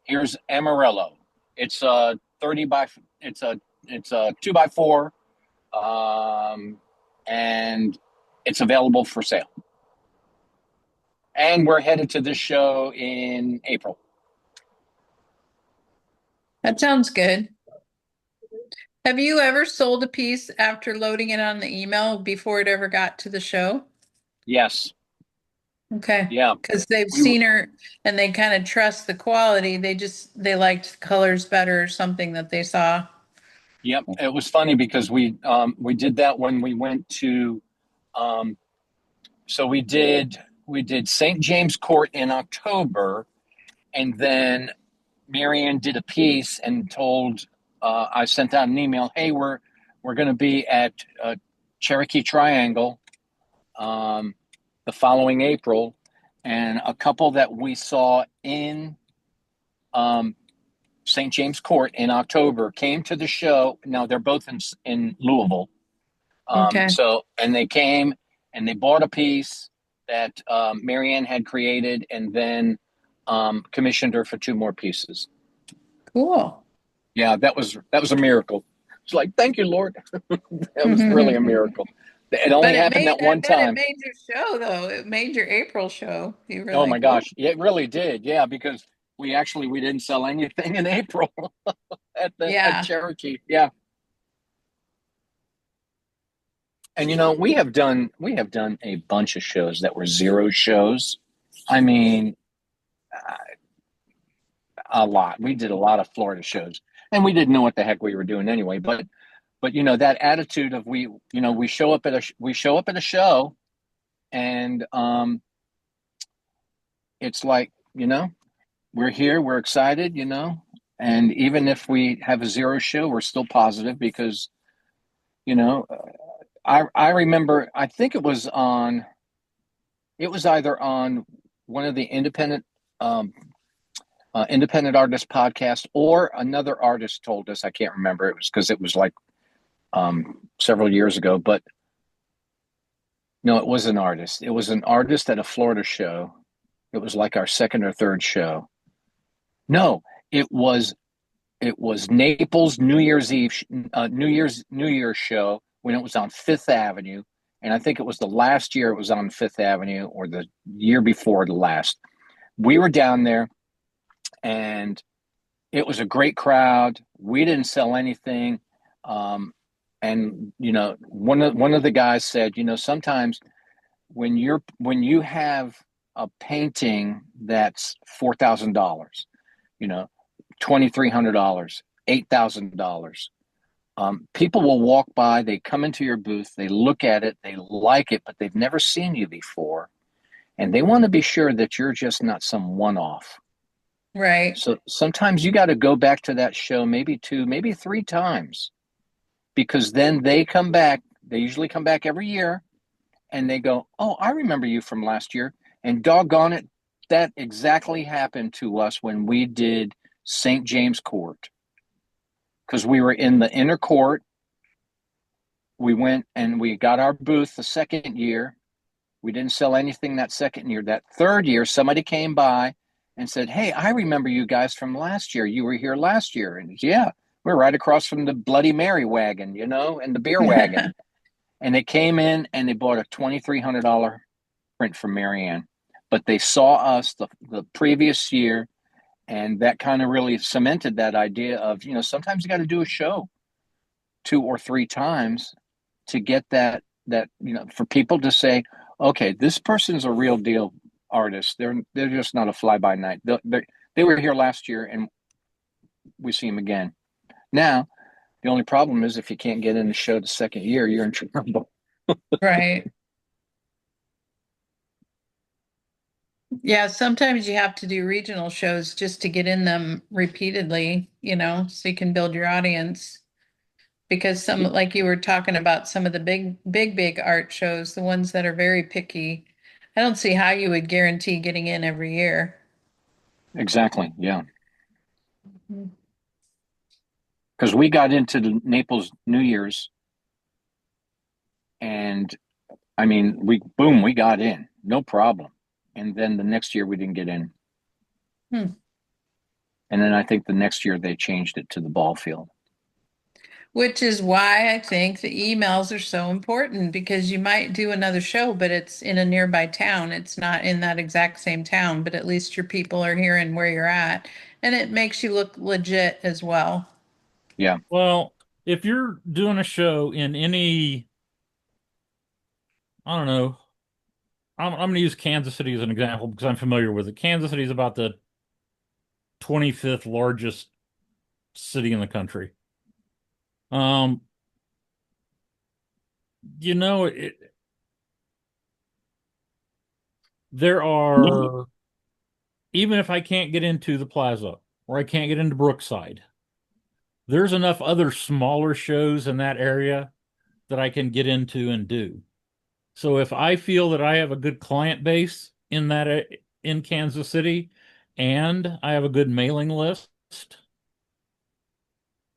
Here's Amarillo. It's a 30 by, it's a 2x4, and it's available for sale. And we're headed to this show in April. That sounds good. Have you ever sold a piece after loading it on the email before it ever got to the show? Yes. Okay. Yeah. Because they've We seen her and they kind of trust the quality. They liked the colors better or something that they saw. Yep. It was funny because we did that when we went to so we did St. James Court in October, and then Marianne did a piece and told I sent out an email, hey, we're going to be at Cherokee Triangle the following April, and a couple that we saw in St. James Court in October came to the show. Now they're both in Louisville. Okay. And they came and they bought a piece that Marianne had created, and then commissioned her for 2 more pieces. Cool. Yeah, that was a miracle. It's like, thank you, Lord. That was really a miracle. It only But happened that I one bet it time. made your show though. It made your April show. You were Oh my like, "Whoa." gosh, it really did. Yeah, because we didn't sell anything in April at Yeah. Cherokee. Yeah. And we have done a bunch of shows that were zero shows. I mean, a lot. We did a lot of Florida shows, and we didn't know what the heck we were doing anyway. But that attitude of we show up at a show, and it's like, we're here, we're excited, and even if we have a zero show, we're still positive because you know I remember, I think it was either on one of the independent artist podcast, or another artist told us. I can't remember. It was because it was like several years ago, but no, it was an artist. It was an artist at a Florida show. It was like our second or third show. No, it was Naples New Year's Eve, New Year's show when it was on Fifth Avenue, and I think it was the last year it was on Fifth Avenue, or the year before the last. We were down there, and it was a great crowd. We didn't sell anything, and one of the guys said, sometimes when you have a painting that's $4,000, $2,300, $8,000. People will walk by, they come into your booth, they look at it, they like it, but they've never seen you before. And they want to be sure that you're just not some one off. Right. So sometimes you got to go back to that show maybe 2, maybe 3 times, because then they come back. They usually come back every year, and they go, oh, I remember you from last year. And doggone it, that exactly happened to us when we did St. James Court, because we were in the inner court. We went and we got our booth the second year. We didn't sell anything that second year. That third year, somebody came by and said, hey, I remember you guys from last year. You were here last year. And yeah, we're right across from the Bloody Mary wagon, and the beer wagon. And they came in and they bought a $2,300 print from Marianne. But they saw us the previous year, and that kind of really cemented that idea of, sometimes you got to do a show 2 or 3 times to get that, for people to say, okay, this person's a real deal artist. They're just not a fly by night. They were here last year, and we see them again. Now, the only problem is if you can't get in the show the second year, you're in trouble. Right. Yeah, sometimes you have to do regional shows just to get in them repeatedly, so you can build your audience. Because some, like you were talking about, some of the big art shows, the ones that are very picky, I don't see how you would guarantee getting in every year. Exactly. Yeah. Because we got into the Naples New Year's, and I mean, we got in, no problem. And then the next year we didn't get in. Hmm. And then I think the next year they changed it to the ball field. Which is why I think the emails are so important because you might do another show, but it's in a nearby town. It's not in that exact same town, but at least your people are hearing where you're at. And it makes you look legit as well. Yeah. Well, if you're doing a show in any, I don't know, I'm going to use Kansas City as an example because I'm familiar with it. Kansas City is about the 25th largest city in the country. Um, you know, there are, even if I can't get into the Plaza or I can't get into Brookside, there's enough other smaller shows in that area that I can get into and do. So if I feel that I have a good client base in in Kansas City and I have a good mailing list,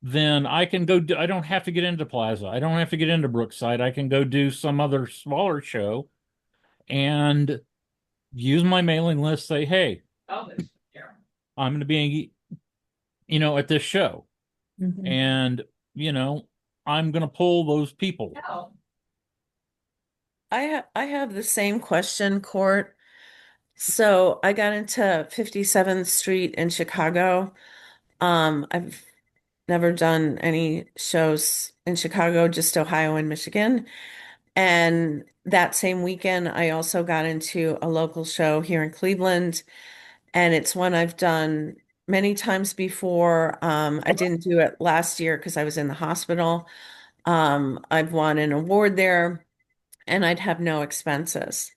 then I can go do, I don't have to get into Plaza. I don't have to get into Brookside. I can go do some other smaller show and use my mailing list, say, hey, I'm going to be, at this show. Mhm. And, you know, I'm going to pull those people. I have the same question, Court. So I got into 57th Street in Chicago. I've never done any shows in Chicago, just Ohio and Michigan. And that same weekend, I also got into a local show here in Cleveland, and it's one I've done many times before. I didn't do it last year because I was in the hospital. I've won an award there, and I'd have no expenses.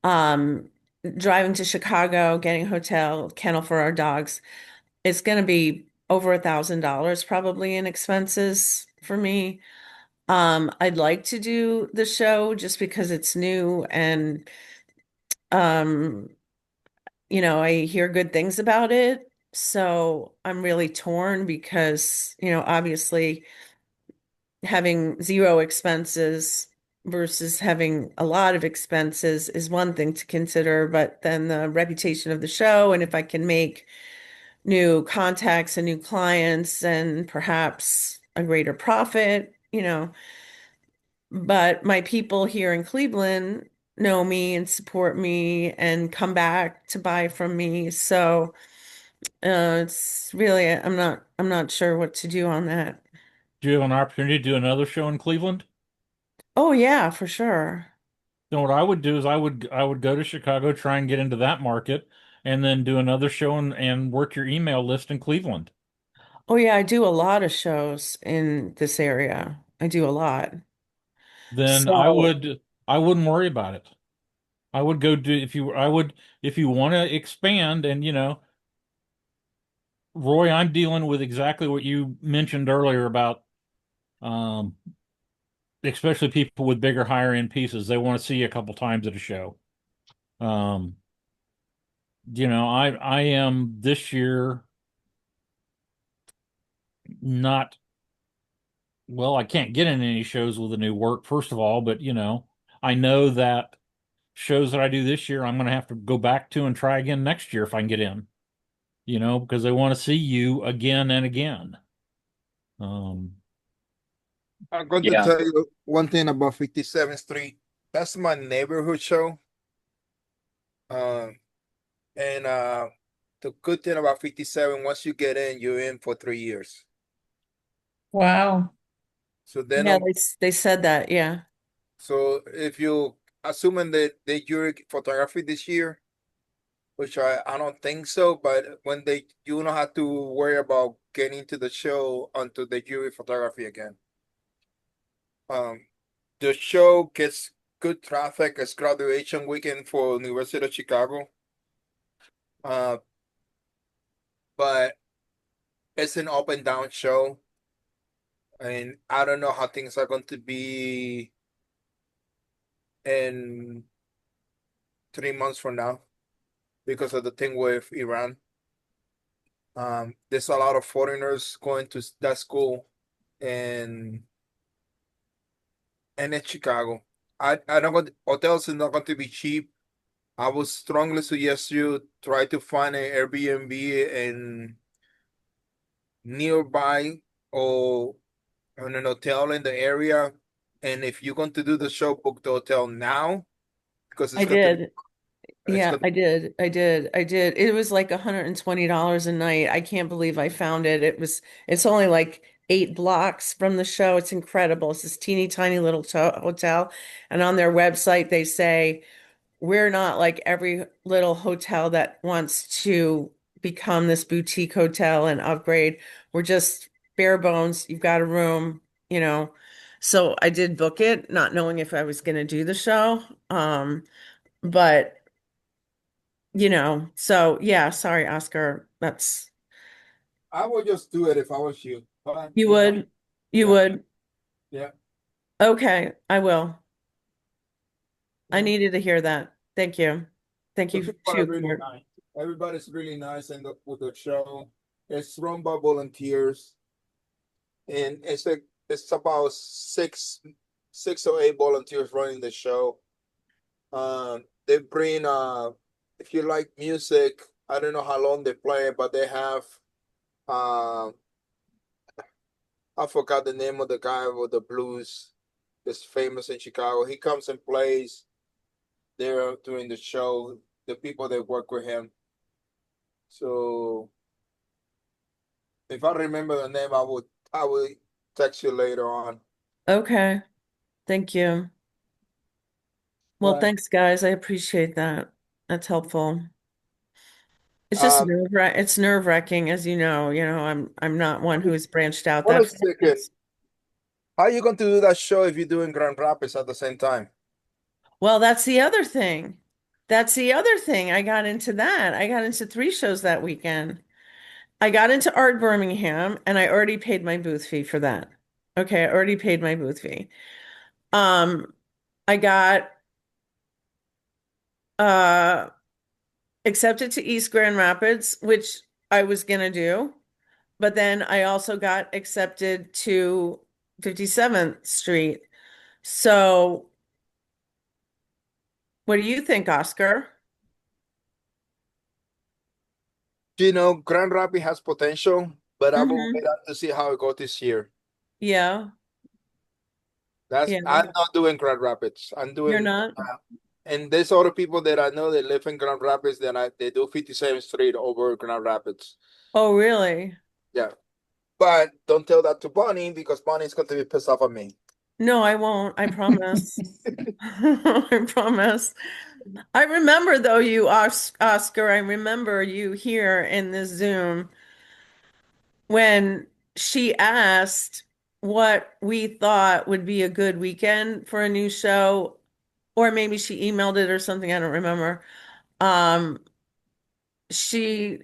Um, Driving to Chicago, getting a hotel, kennel for our dogs, it's going to be over $1,000 probably in expenses for me. I'd like to do the show just because it's new and um, I hear good things about it. So I'm really torn because, obviously having zero expenses versus having a lot of expenses is one thing to consider, but then the reputation of the show and if I can make new contacts and new clients and perhaps a greater profit, but my people here in Cleveland know me and support me and come back to buy from me. So it's really I'm not sure what to do on that. Do you have an opportunity to do another show in Cleveland? Oh yeah, for sure. Then what I would do is I would go to Chicago, try and get into that market, and then do another show and work your email list in Cleveland. Oh yeah, I do a lot of shows in this area. I do a lot. Then So, I wouldn't worry about it. I would go do if you want to expand and Roy, I'm dealing with exactly what you mentioned earlier about um especially people with bigger higher end pieces. They want to see you a couple times at a show. Um, I am this year not well, I can't get in any shows with the new work, first of all, but I know that shows that I do this year, I'm going to have to go back to and try again next year if I can get in, because they want to see you again and again. Um, I'm going to Yeah. tell you one thing about 57th Street. That's my neighborhood show. Um, and the good thing about 57, once you get in, you're in for 3 years. Wow. So they yeah, don't. they said that, yeah. So if you assuming that they jury photography this year, which I don't think so, but when they you don't have to worry about getting to the show until they jury photography again. Um, the show gets good traffic. It's graduation weekend for University of Chicago. Uh, but it's an up and down show, and I don't know how things are going to be in 3 months from now because of the thing with Iran. There's a lot of foreigners going to that school, and in Chicago. I don't want hotels is not going to be cheap. I would strongly suggest you try to find an Airbnb in nearby or in an hotel in the area. And if you're going to do the show, book the hotel now because I it's going to be did. it's Yeah, going to I did. I did. I did. It was like $120 a night. I can't believe I found it. It's only like 8 blocks from the show. It's incredible. It's this teeny tiny little hotel. And on their website, they say, we're not like every little hotel that wants to become this boutique hotel and upgrade. We're just bare bones. You've got a room, you know. So I did book it, not knowing if I was going to do the show. But so yeah, sorry, Oscar. I would just do it if I was you. But You would, you yeah, would. yeah. Okay, I will. I Yeah. needed to hear that. Thank you. Thank The you people are too, really Court. nice. Everybody's really nice with the show. It's run by volunteers, and it's about six or eight volunteers running the show. They bring if you like music, I don't know how long they play, but they have uh, I forgot the name of the guy with the blues. That's famous in Chicago. He comes and plays there during the show. The people that work with him. So if I remember the name, I would text you later on. Okay, thank you. Well, But thanks, guys. I appreciate that. That's helpful. It's just uh, it's nerve-wracking, as you know. I'm not one who's branched out what that a far. second. How are you going to do that show if you're doing Grand Rapids at the same time? Well, that's the other thing. That's the other thing. I got into that. I got into 3 shows that weekend. I got into Art Birmingham and I already paid my booth fee for that. Okay, I already paid my booth fee. Um, I got uh accepted to East Grand Rapids, which I was gonna do, but then I also got accepted to 57th Street. So, what do you think, Oscar? Grand Rapids has potential, but I will wait Hmm. out to see how it goes this year. Yeah, yeah. I'm not doing Grand Rapids. I'm You're doing, not? and there's other people that I know that live in Grand Rapids they do 57th Street over Grand Rapids. Oh, really? Yeah, but don't tell that to Bonnie because Bonnie's going to be pissed off at me. No, I won't. I promise. I promise. I remember though Oscar, I remember you here in this Zoom when she asked what we thought would be a good weekend for a new show, or maybe she emailed it or something, I don't remember. Um, she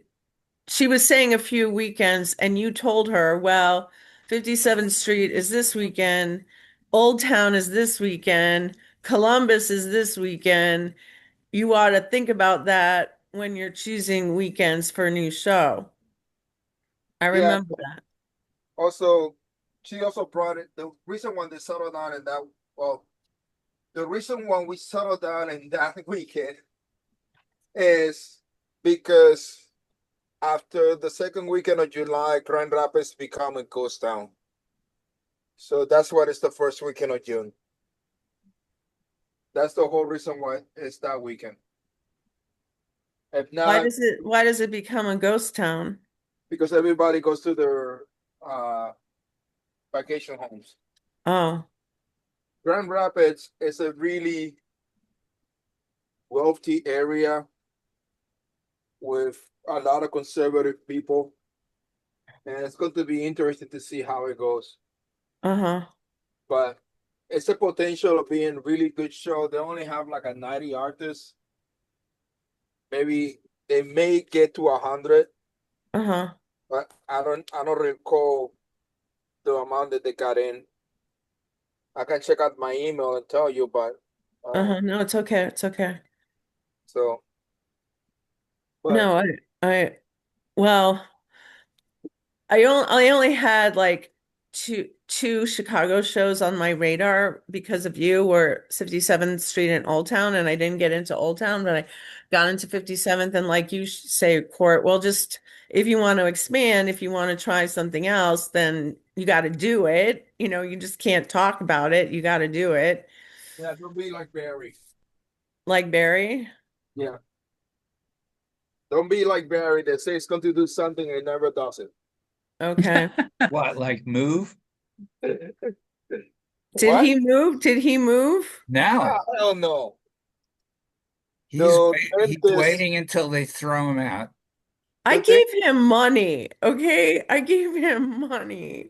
she was saying a few weekends and you told her, well, 57th Street is this weekend, Old Town is this weekend, Columbus is this weekend. You ought to think about that when you're choosing weekends for a new show. I Yeah. remember that. Also, she also brought it. The reason why they settled down in that, well, the reason why we settled down in that weekend is because after the second weekend of July, Grand Rapids become a ghost town. So that's what is the first weekend of June. That's the whole reason why it's that weekend. If Why not, does it become a ghost town? because everybody goes to their vacation homes. Oh, Grand Rapids is a really wealthy area with a lot of conservative people, and it's going to be interesting to see how it goes. uh-huh, But it's a potential of being a really good show. They only have like a 90 artists. Maybe they may get to 100, uh-huh, but I don't recall the amount that they got in. I can check out my email and tell you, but uh-huh. um, No, it's okay. It's okay. So, but No, I, well, I only had like two Chicago shows on my radar because of you were 57th Street in Old Town, and I didn't get into Old Town, but I got into 57th, and like you say, Court, well, just if you want to expand, if you want to try something else, then you got to do it. You know, you just can't talk about it. You got to do it. yeah, don't be like Barry. Like Barry. Yeah. Don't be like Barry that says he's going to do something and never does it. Okay. What, like move? Did What? he move? Did he move? No, Hell no. he's No, he's dentist, waiting until they throw him out. I the dent, gave him money. Okay. I gave him money.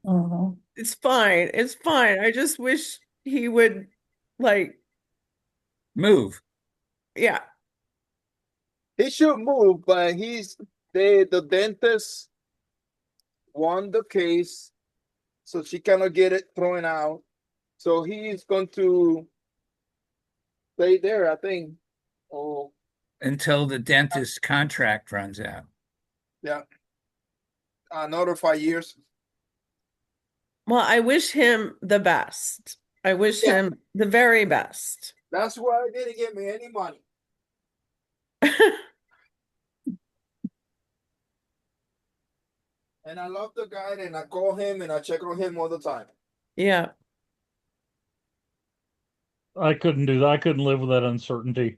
Mhm. It's fine. It's fine. I just wish he would like, Move yeah. he should move, but the dentist won the case, so she cannot get it thrown out. So he's going to stay there, I think. Oh, until the dentist's contract runs out. yeah, another 5 years. Well, I wish him the best. I wish Yeah, him the very best. that's why they didn't give me any money. And I love the guy, and I call him and I check on him all the time. Yeah. I couldn't do that. I couldn't live with that uncertainty.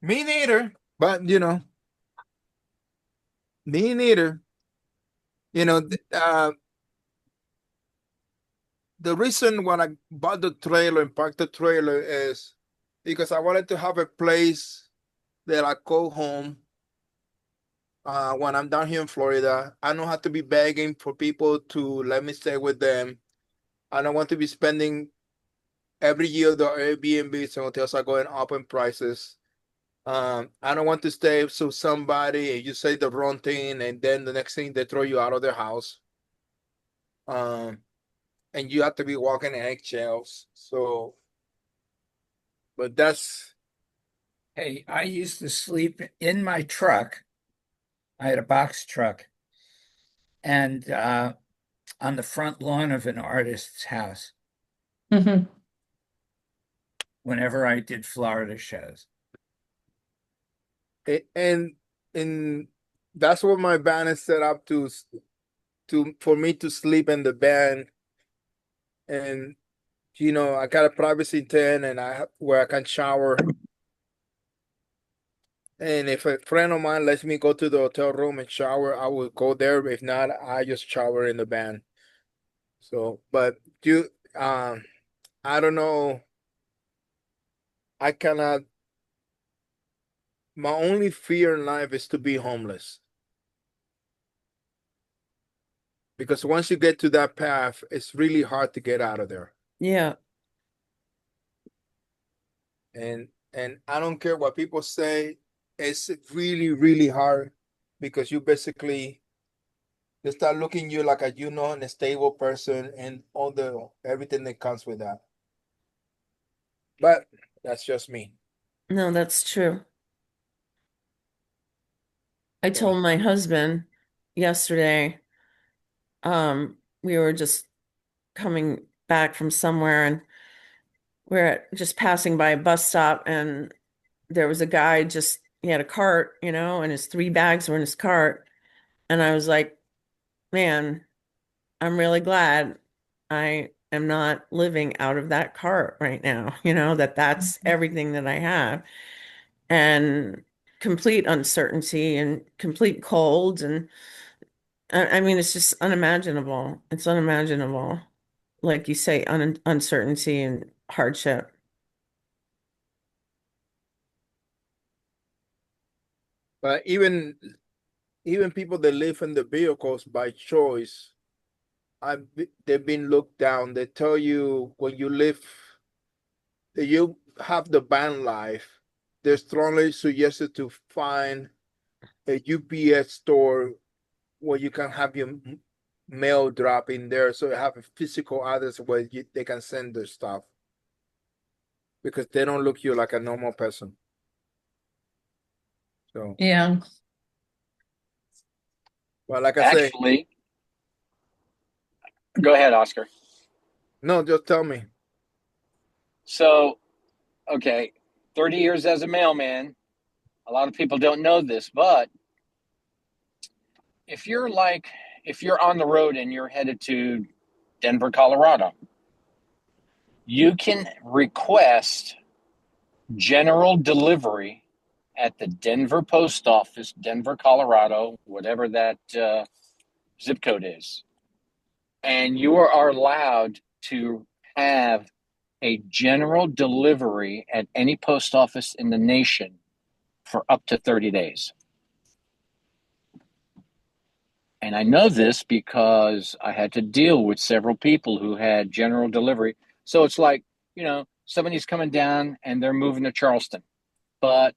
Me neither. But me neither. You know, the reason when I bought the trailer and parked the trailer is because I wanted to have a place that I call home when I'm down here in Florida. I don't have to be begging for people to let me stay with them. I don't want to be spending every year the Airbnbs and hotels are going up in prices. I don't want to stay so somebody and you say the wrong thing and then the next thing they throw you out of their house. And you have to be walking in eggshells. So, but that's Hey, I used to sleep in my truck. I had a box truck, and on the front lawn of an artist's house Mhm. whenever I did Florida shows. and that's what my band is set up to for me to sleep in the band. And I got a privacy tent and where I can shower. And if a friend of mine lets me go to the hotel room and shower, I will go there. If not, I just shower in the band. So, but you, I don't know. I cannot. My only fear in life is to be homeless because once you get to that path, it's really hard to get out of there. Yeah. And I don't care what people say. It's really, really hard because you basically they start looking you like an a stable person and all the everything that comes with that. But that's just me. No, that's true. I So, told my husband yesterday, we were just coming back from somewhere and we're just passing by a bus stop and there was a guy just he had a cart, and his three bags were in his cart. And I was like, man, I'm really glad I am not living out of that cart right now, that's everything that I have. And complete uncertainty and complete cold. And I mean, it's just unimaginable. It's unimaginable. Like you say, uncertainty and hardship. but even people that live in the vehicles by choice, they've been looked down. They tell you when you live that you have the van life, they're strongly suggested to find a UPS store where you can have your mail drop in there, so you have a physical address where they can send their stuff because they don't look you like a normal person. So, Yeah. well, like I say, Actually, go ahead, Oscar. no, just tell me. So, okay, 30 years as a mailman. A lot of people don't know this, but if you're like, if you're on the road and you're headed to Denver, Colorado, you can request general delivery at the Denver post office, Denver, Colorado, whatever that zip code is. And you are allowed to have a general delivery at any post office in the nation for up to 30 days. And I know this because I had to deal with several people who had general delivery. So it's like, somebody's coming down and they're moving to Charleston, but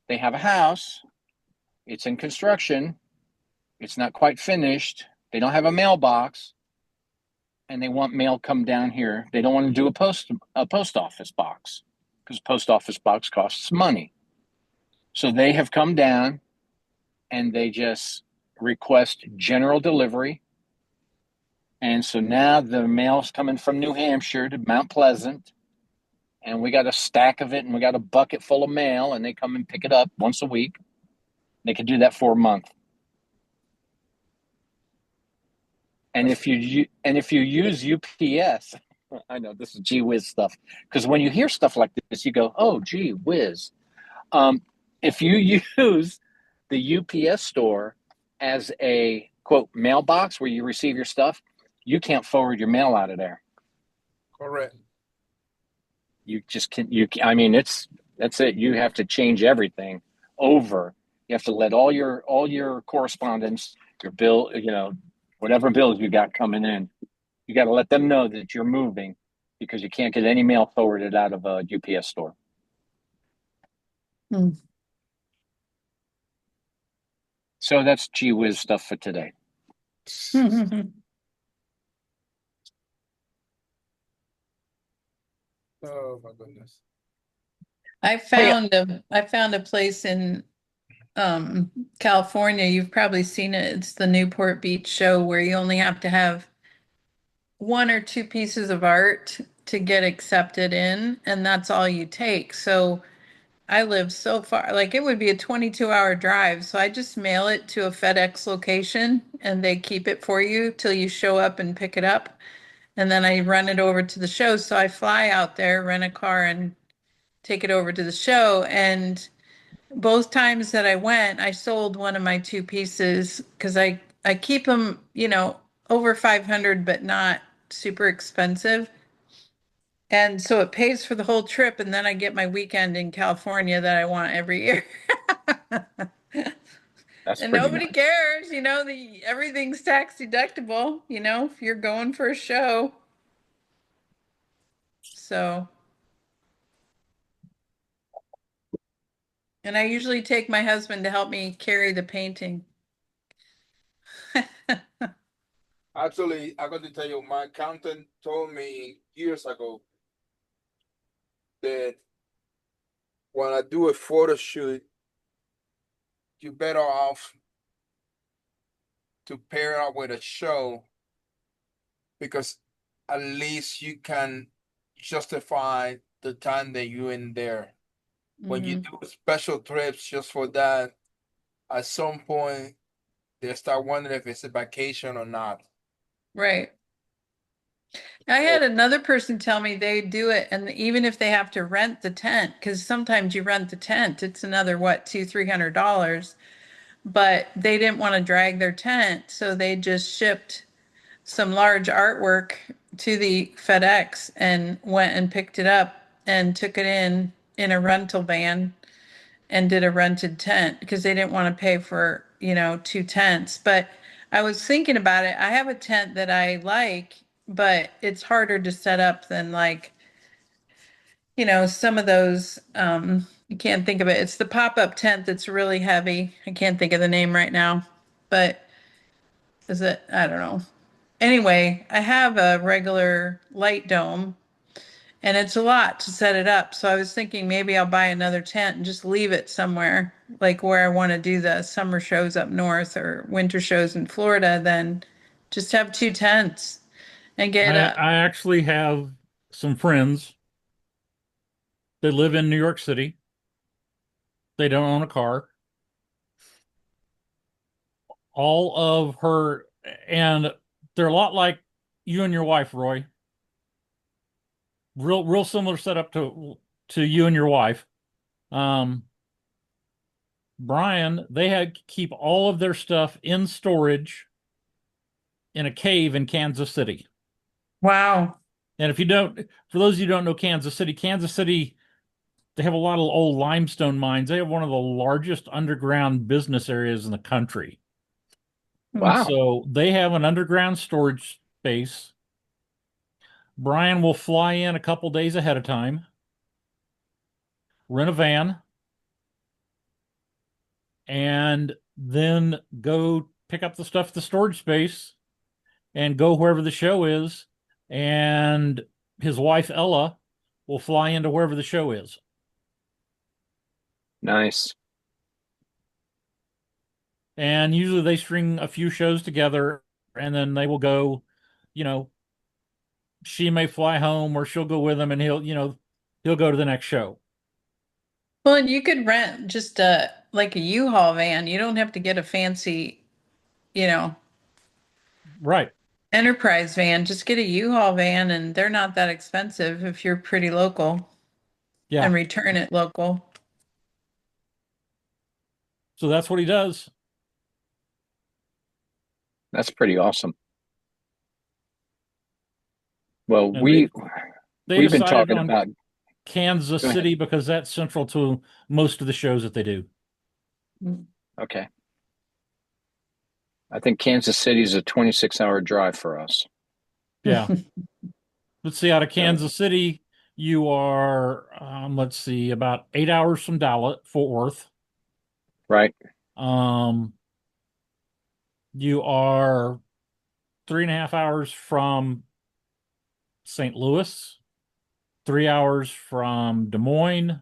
they have a house, it's in construction, it's not quite finished, they don't have a mailbox, and they want mail come down here. They don't want to do a post office box because post office box costs money. So they have come down and they just request general delivery. And so now the mail's coming from New Hampshire to Mount Pleasant, and we got a stack of it and we got a bucket full of mail, and they come and pick it up once a week. They could do that for a month. And if you use UPS, I know this is gee whiz stuff, because when you hear stuff like this, you go, "Oh, gee whiz." If you use the UPS store as a quote mailbox where you receive your stuff, you can't forward your mail out of there. Correct. You just can. I mean, that's it. You have to change everything over. You have to let all your correspondence, your bill, whatever bills you got coming in, you got to let them know that you're moving because you can't get any mail forwarded out of a UPS store. Hmm. So that's gee whiz stuff for today. Oh my goodness. Hey, I found a place in California. You've probably seen it. It's the Newport Beach show where you only have to have one or two pieces of art to get accepted in, and that's all you take. So I live so far, like it would be a 22-hour drive. So I just mail it to a FedEx location and they keep it for you till you show up and pick it up. And then I run it over to the show. So I fly out there, rent a car, and take it over to the show. And both times that I went, I sold one of my two pieces because I keep them, over 500, but not super expensive. And so it pays for the whole trip, and then I get my weekend in California that I want every year. that's And pretty nobody nice. cares, everything's tax deductible, if you're going for a show. So, and I usually take my husband to help me carry the painting. Actually, I got to tell you, my accountant told me years ago that when I do a photo shoot, you're better off to pair up with a show because at least you can justify the time that you're in there. When you Hmm. do special trips just for that, at some point they start wondering if it's a vacation or not. Right. I had another person tell me they do it, and even if they have to rent the tent, because sometimes you rent the tent, it's another what, $200-300. But they didn't want to drag their tent, so they just shipped some large artwork to the FedEx and went and picked it up and took it in a rental van and did a rented tent because they didn't want to pay for, two tents. But I was thinking about it. I have a tent that I like, but it's harder to set up than like, some of those you can't think of it. It's the pop-up tent that's really heavy. I can't think of the name right now. But is it? I don't know. Anyway, I have a regular light dome and it's a lot to set it up. So I was thinking maybe I'll buy another tent and just leave it somewhere, like where I want to do the summer shows up north or winter shows in Florida, then just have two tents and get a, I actually have some friends that live in New York City. They don't own a car. All of her, and they're a lot like you and your wife, Roy. Real similar setup to you and your wife. Um, Brian, they had keep all of their stuff in storage in a cave in Kansas City. wow. And if you don't, for those of you who don't know Kansas City, they have a lot of old limestone mines. They have one of the largest underground business areas in the country. Wow. So they have an underground storage space. Brian will fly in a couple days ahead of time, rent a van, and then go pick up the stuff at the storage space and go wherever the show is. And his wife, Ella, will fly into wherever the show is. Nice. And usually they string a few shows together and then they will go, you know, she may fly home or she'll go with him and he'll go to the next show. Well, and you could rent just a like a U-Haul van. You don't have to get a fancy, you know, Right. enterprise van. Just get a U-Haul van and they're not that expensive if you're pretty local Yeah. and return it local. So that's what he does. That's pretty awesome. Well, And they we've been decided talking on about. Kansas Go ahead. City because that's central to most of the shows that they do. Okay. I think Kansas City is a 26-hour drive for us. Yeah. Let's see, out of So, Kansas City, you are, let's see, about 8 hours from Dallas, Fort Worth. right. Um, you are 3.5 hours from St. Louis, 3 hours from Des Moines,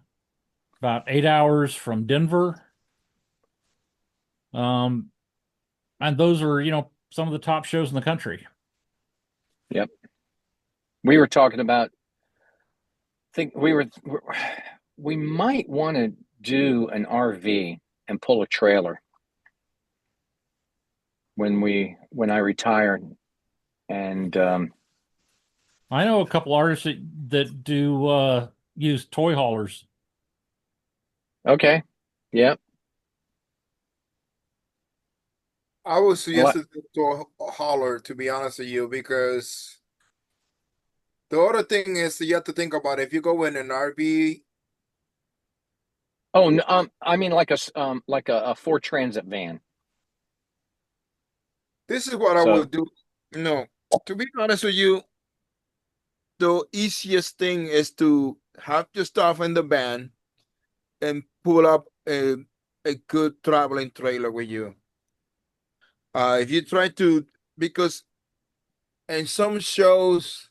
about 8 hours from Denver. Um, and those are, some of the top shows in the country. Yep. We were talking about, think we might want to do an RV and pull a trailer when I retire. And I know a couple artists that do use toy haulers. okay. Yep. I would Well, suggest it to a hauler, to be honest with you, because the other thing is you have to think about if you go in an RV. oh, no, I mean like a Ford Transit van. This is what I So, would do. No, to be honest with you, the easiest thing is to have your stuff in the van and pull up a good traveling trailer with you. If you try to, because in some shows,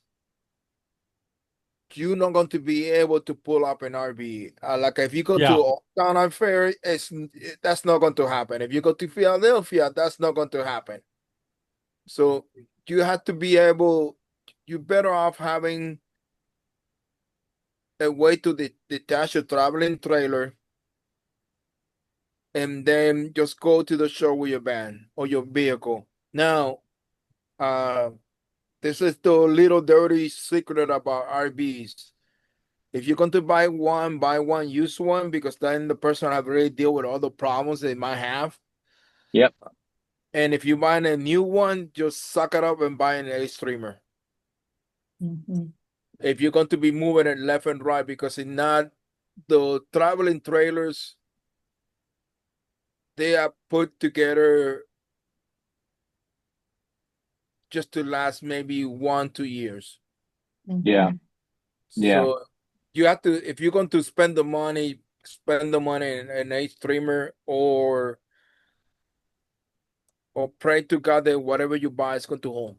you're not going to be able to pull up an RV. Like if you go Yeah. to Down Fair, that's not going to happen. If you go to Philadelphia, that's not going to happen. So you have to be able. You're better off having a way to detach a traveling trailer and then just go to the show with your van or your vehicle. Now, uh, this is the little dirty secret about RVs. If you're going to buy one, use one, because then the person have already deal with all the problems they might have. yep. And if you buy a new one, just suck it up and buy an A streamer. Mhm. If you're going to be moving it left and right, because if not, the traveling trailers, they are put together just to last maybe 1, 2 years. Yeah. Mhm. Yeah. So you have to, if you're going to spend the money in a streamer, or pray to God that whatever you buy is going to hold.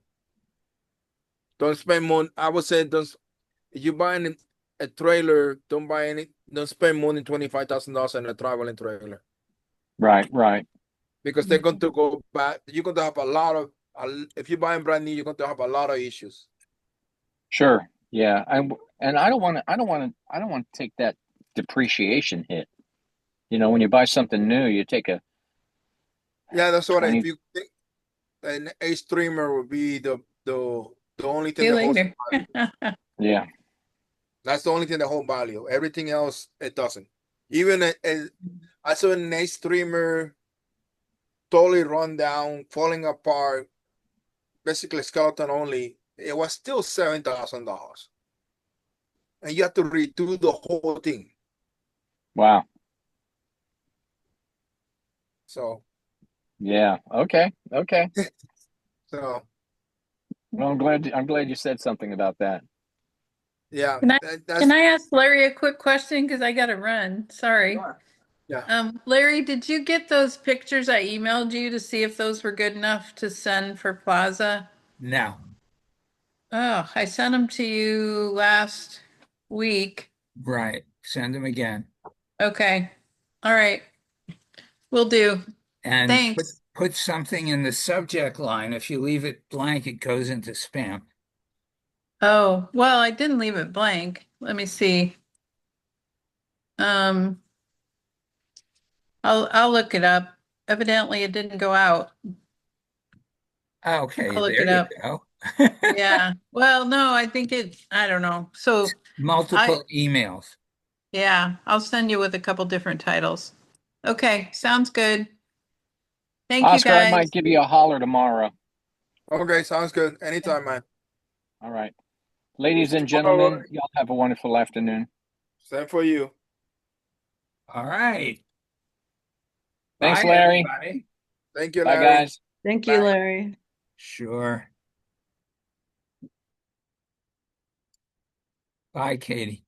Don't spend money. I would say don't. if you buying a trailer, don't spend more than $25,000 on a traveling trailer Right, right. because they're going to go back. You're going to have if you're buying brand new, you're going to have a lot of issues. Sure. Yeah. And I don't want to take that depreciation hit. When you buy something new, you take a Yeah, that's what if 20. you think an A streamer would be the only See thing you that holds later. value. Yeah. That's the only thing that holds value. Everything else, it doesn't. Even I saw an A streamer totally run down, falling apart, basically skeleton only. It was still $7,000, and you have to redo the whole thing. Wow. So, Yeah. Okay. Okay. so Well, I'm glad you said something about that. yeah, Can I can that's I ask Larry a quick question? Because I gotta run. Sorry. yeah. Larry, did you get those pictures I emailed you to see if those were good enough to send for Plaza? No, Oh, I sent them to you last week. right. Send them again. Okay. All right. Will do. And Thanks. put something in the subject line. If you leave it blank, it goes into spam. Oh, well, I didn't leave it blank. Let me see. Um, I'll look it up. Evidently it didn't go out. Okay, I'll look there it you up. go. Yeah. Well, no, I don't know. So I Multiple emails. yeah, I'll send you with a couple different titles. Okay, sounds good. Thank you Oscar, I guys. might give you a holler tomorrow. Okay, sounds good. Anytime, man. All right. Ladies and Tomorrow, gentlemen, y'all have a wonderful afternoon. same for you. All right. Thanks, Bye, Larry. everybody. Thank you, Bye, Larry. guys. Thank you, Bye. Larry. Sure. Bye, Katie.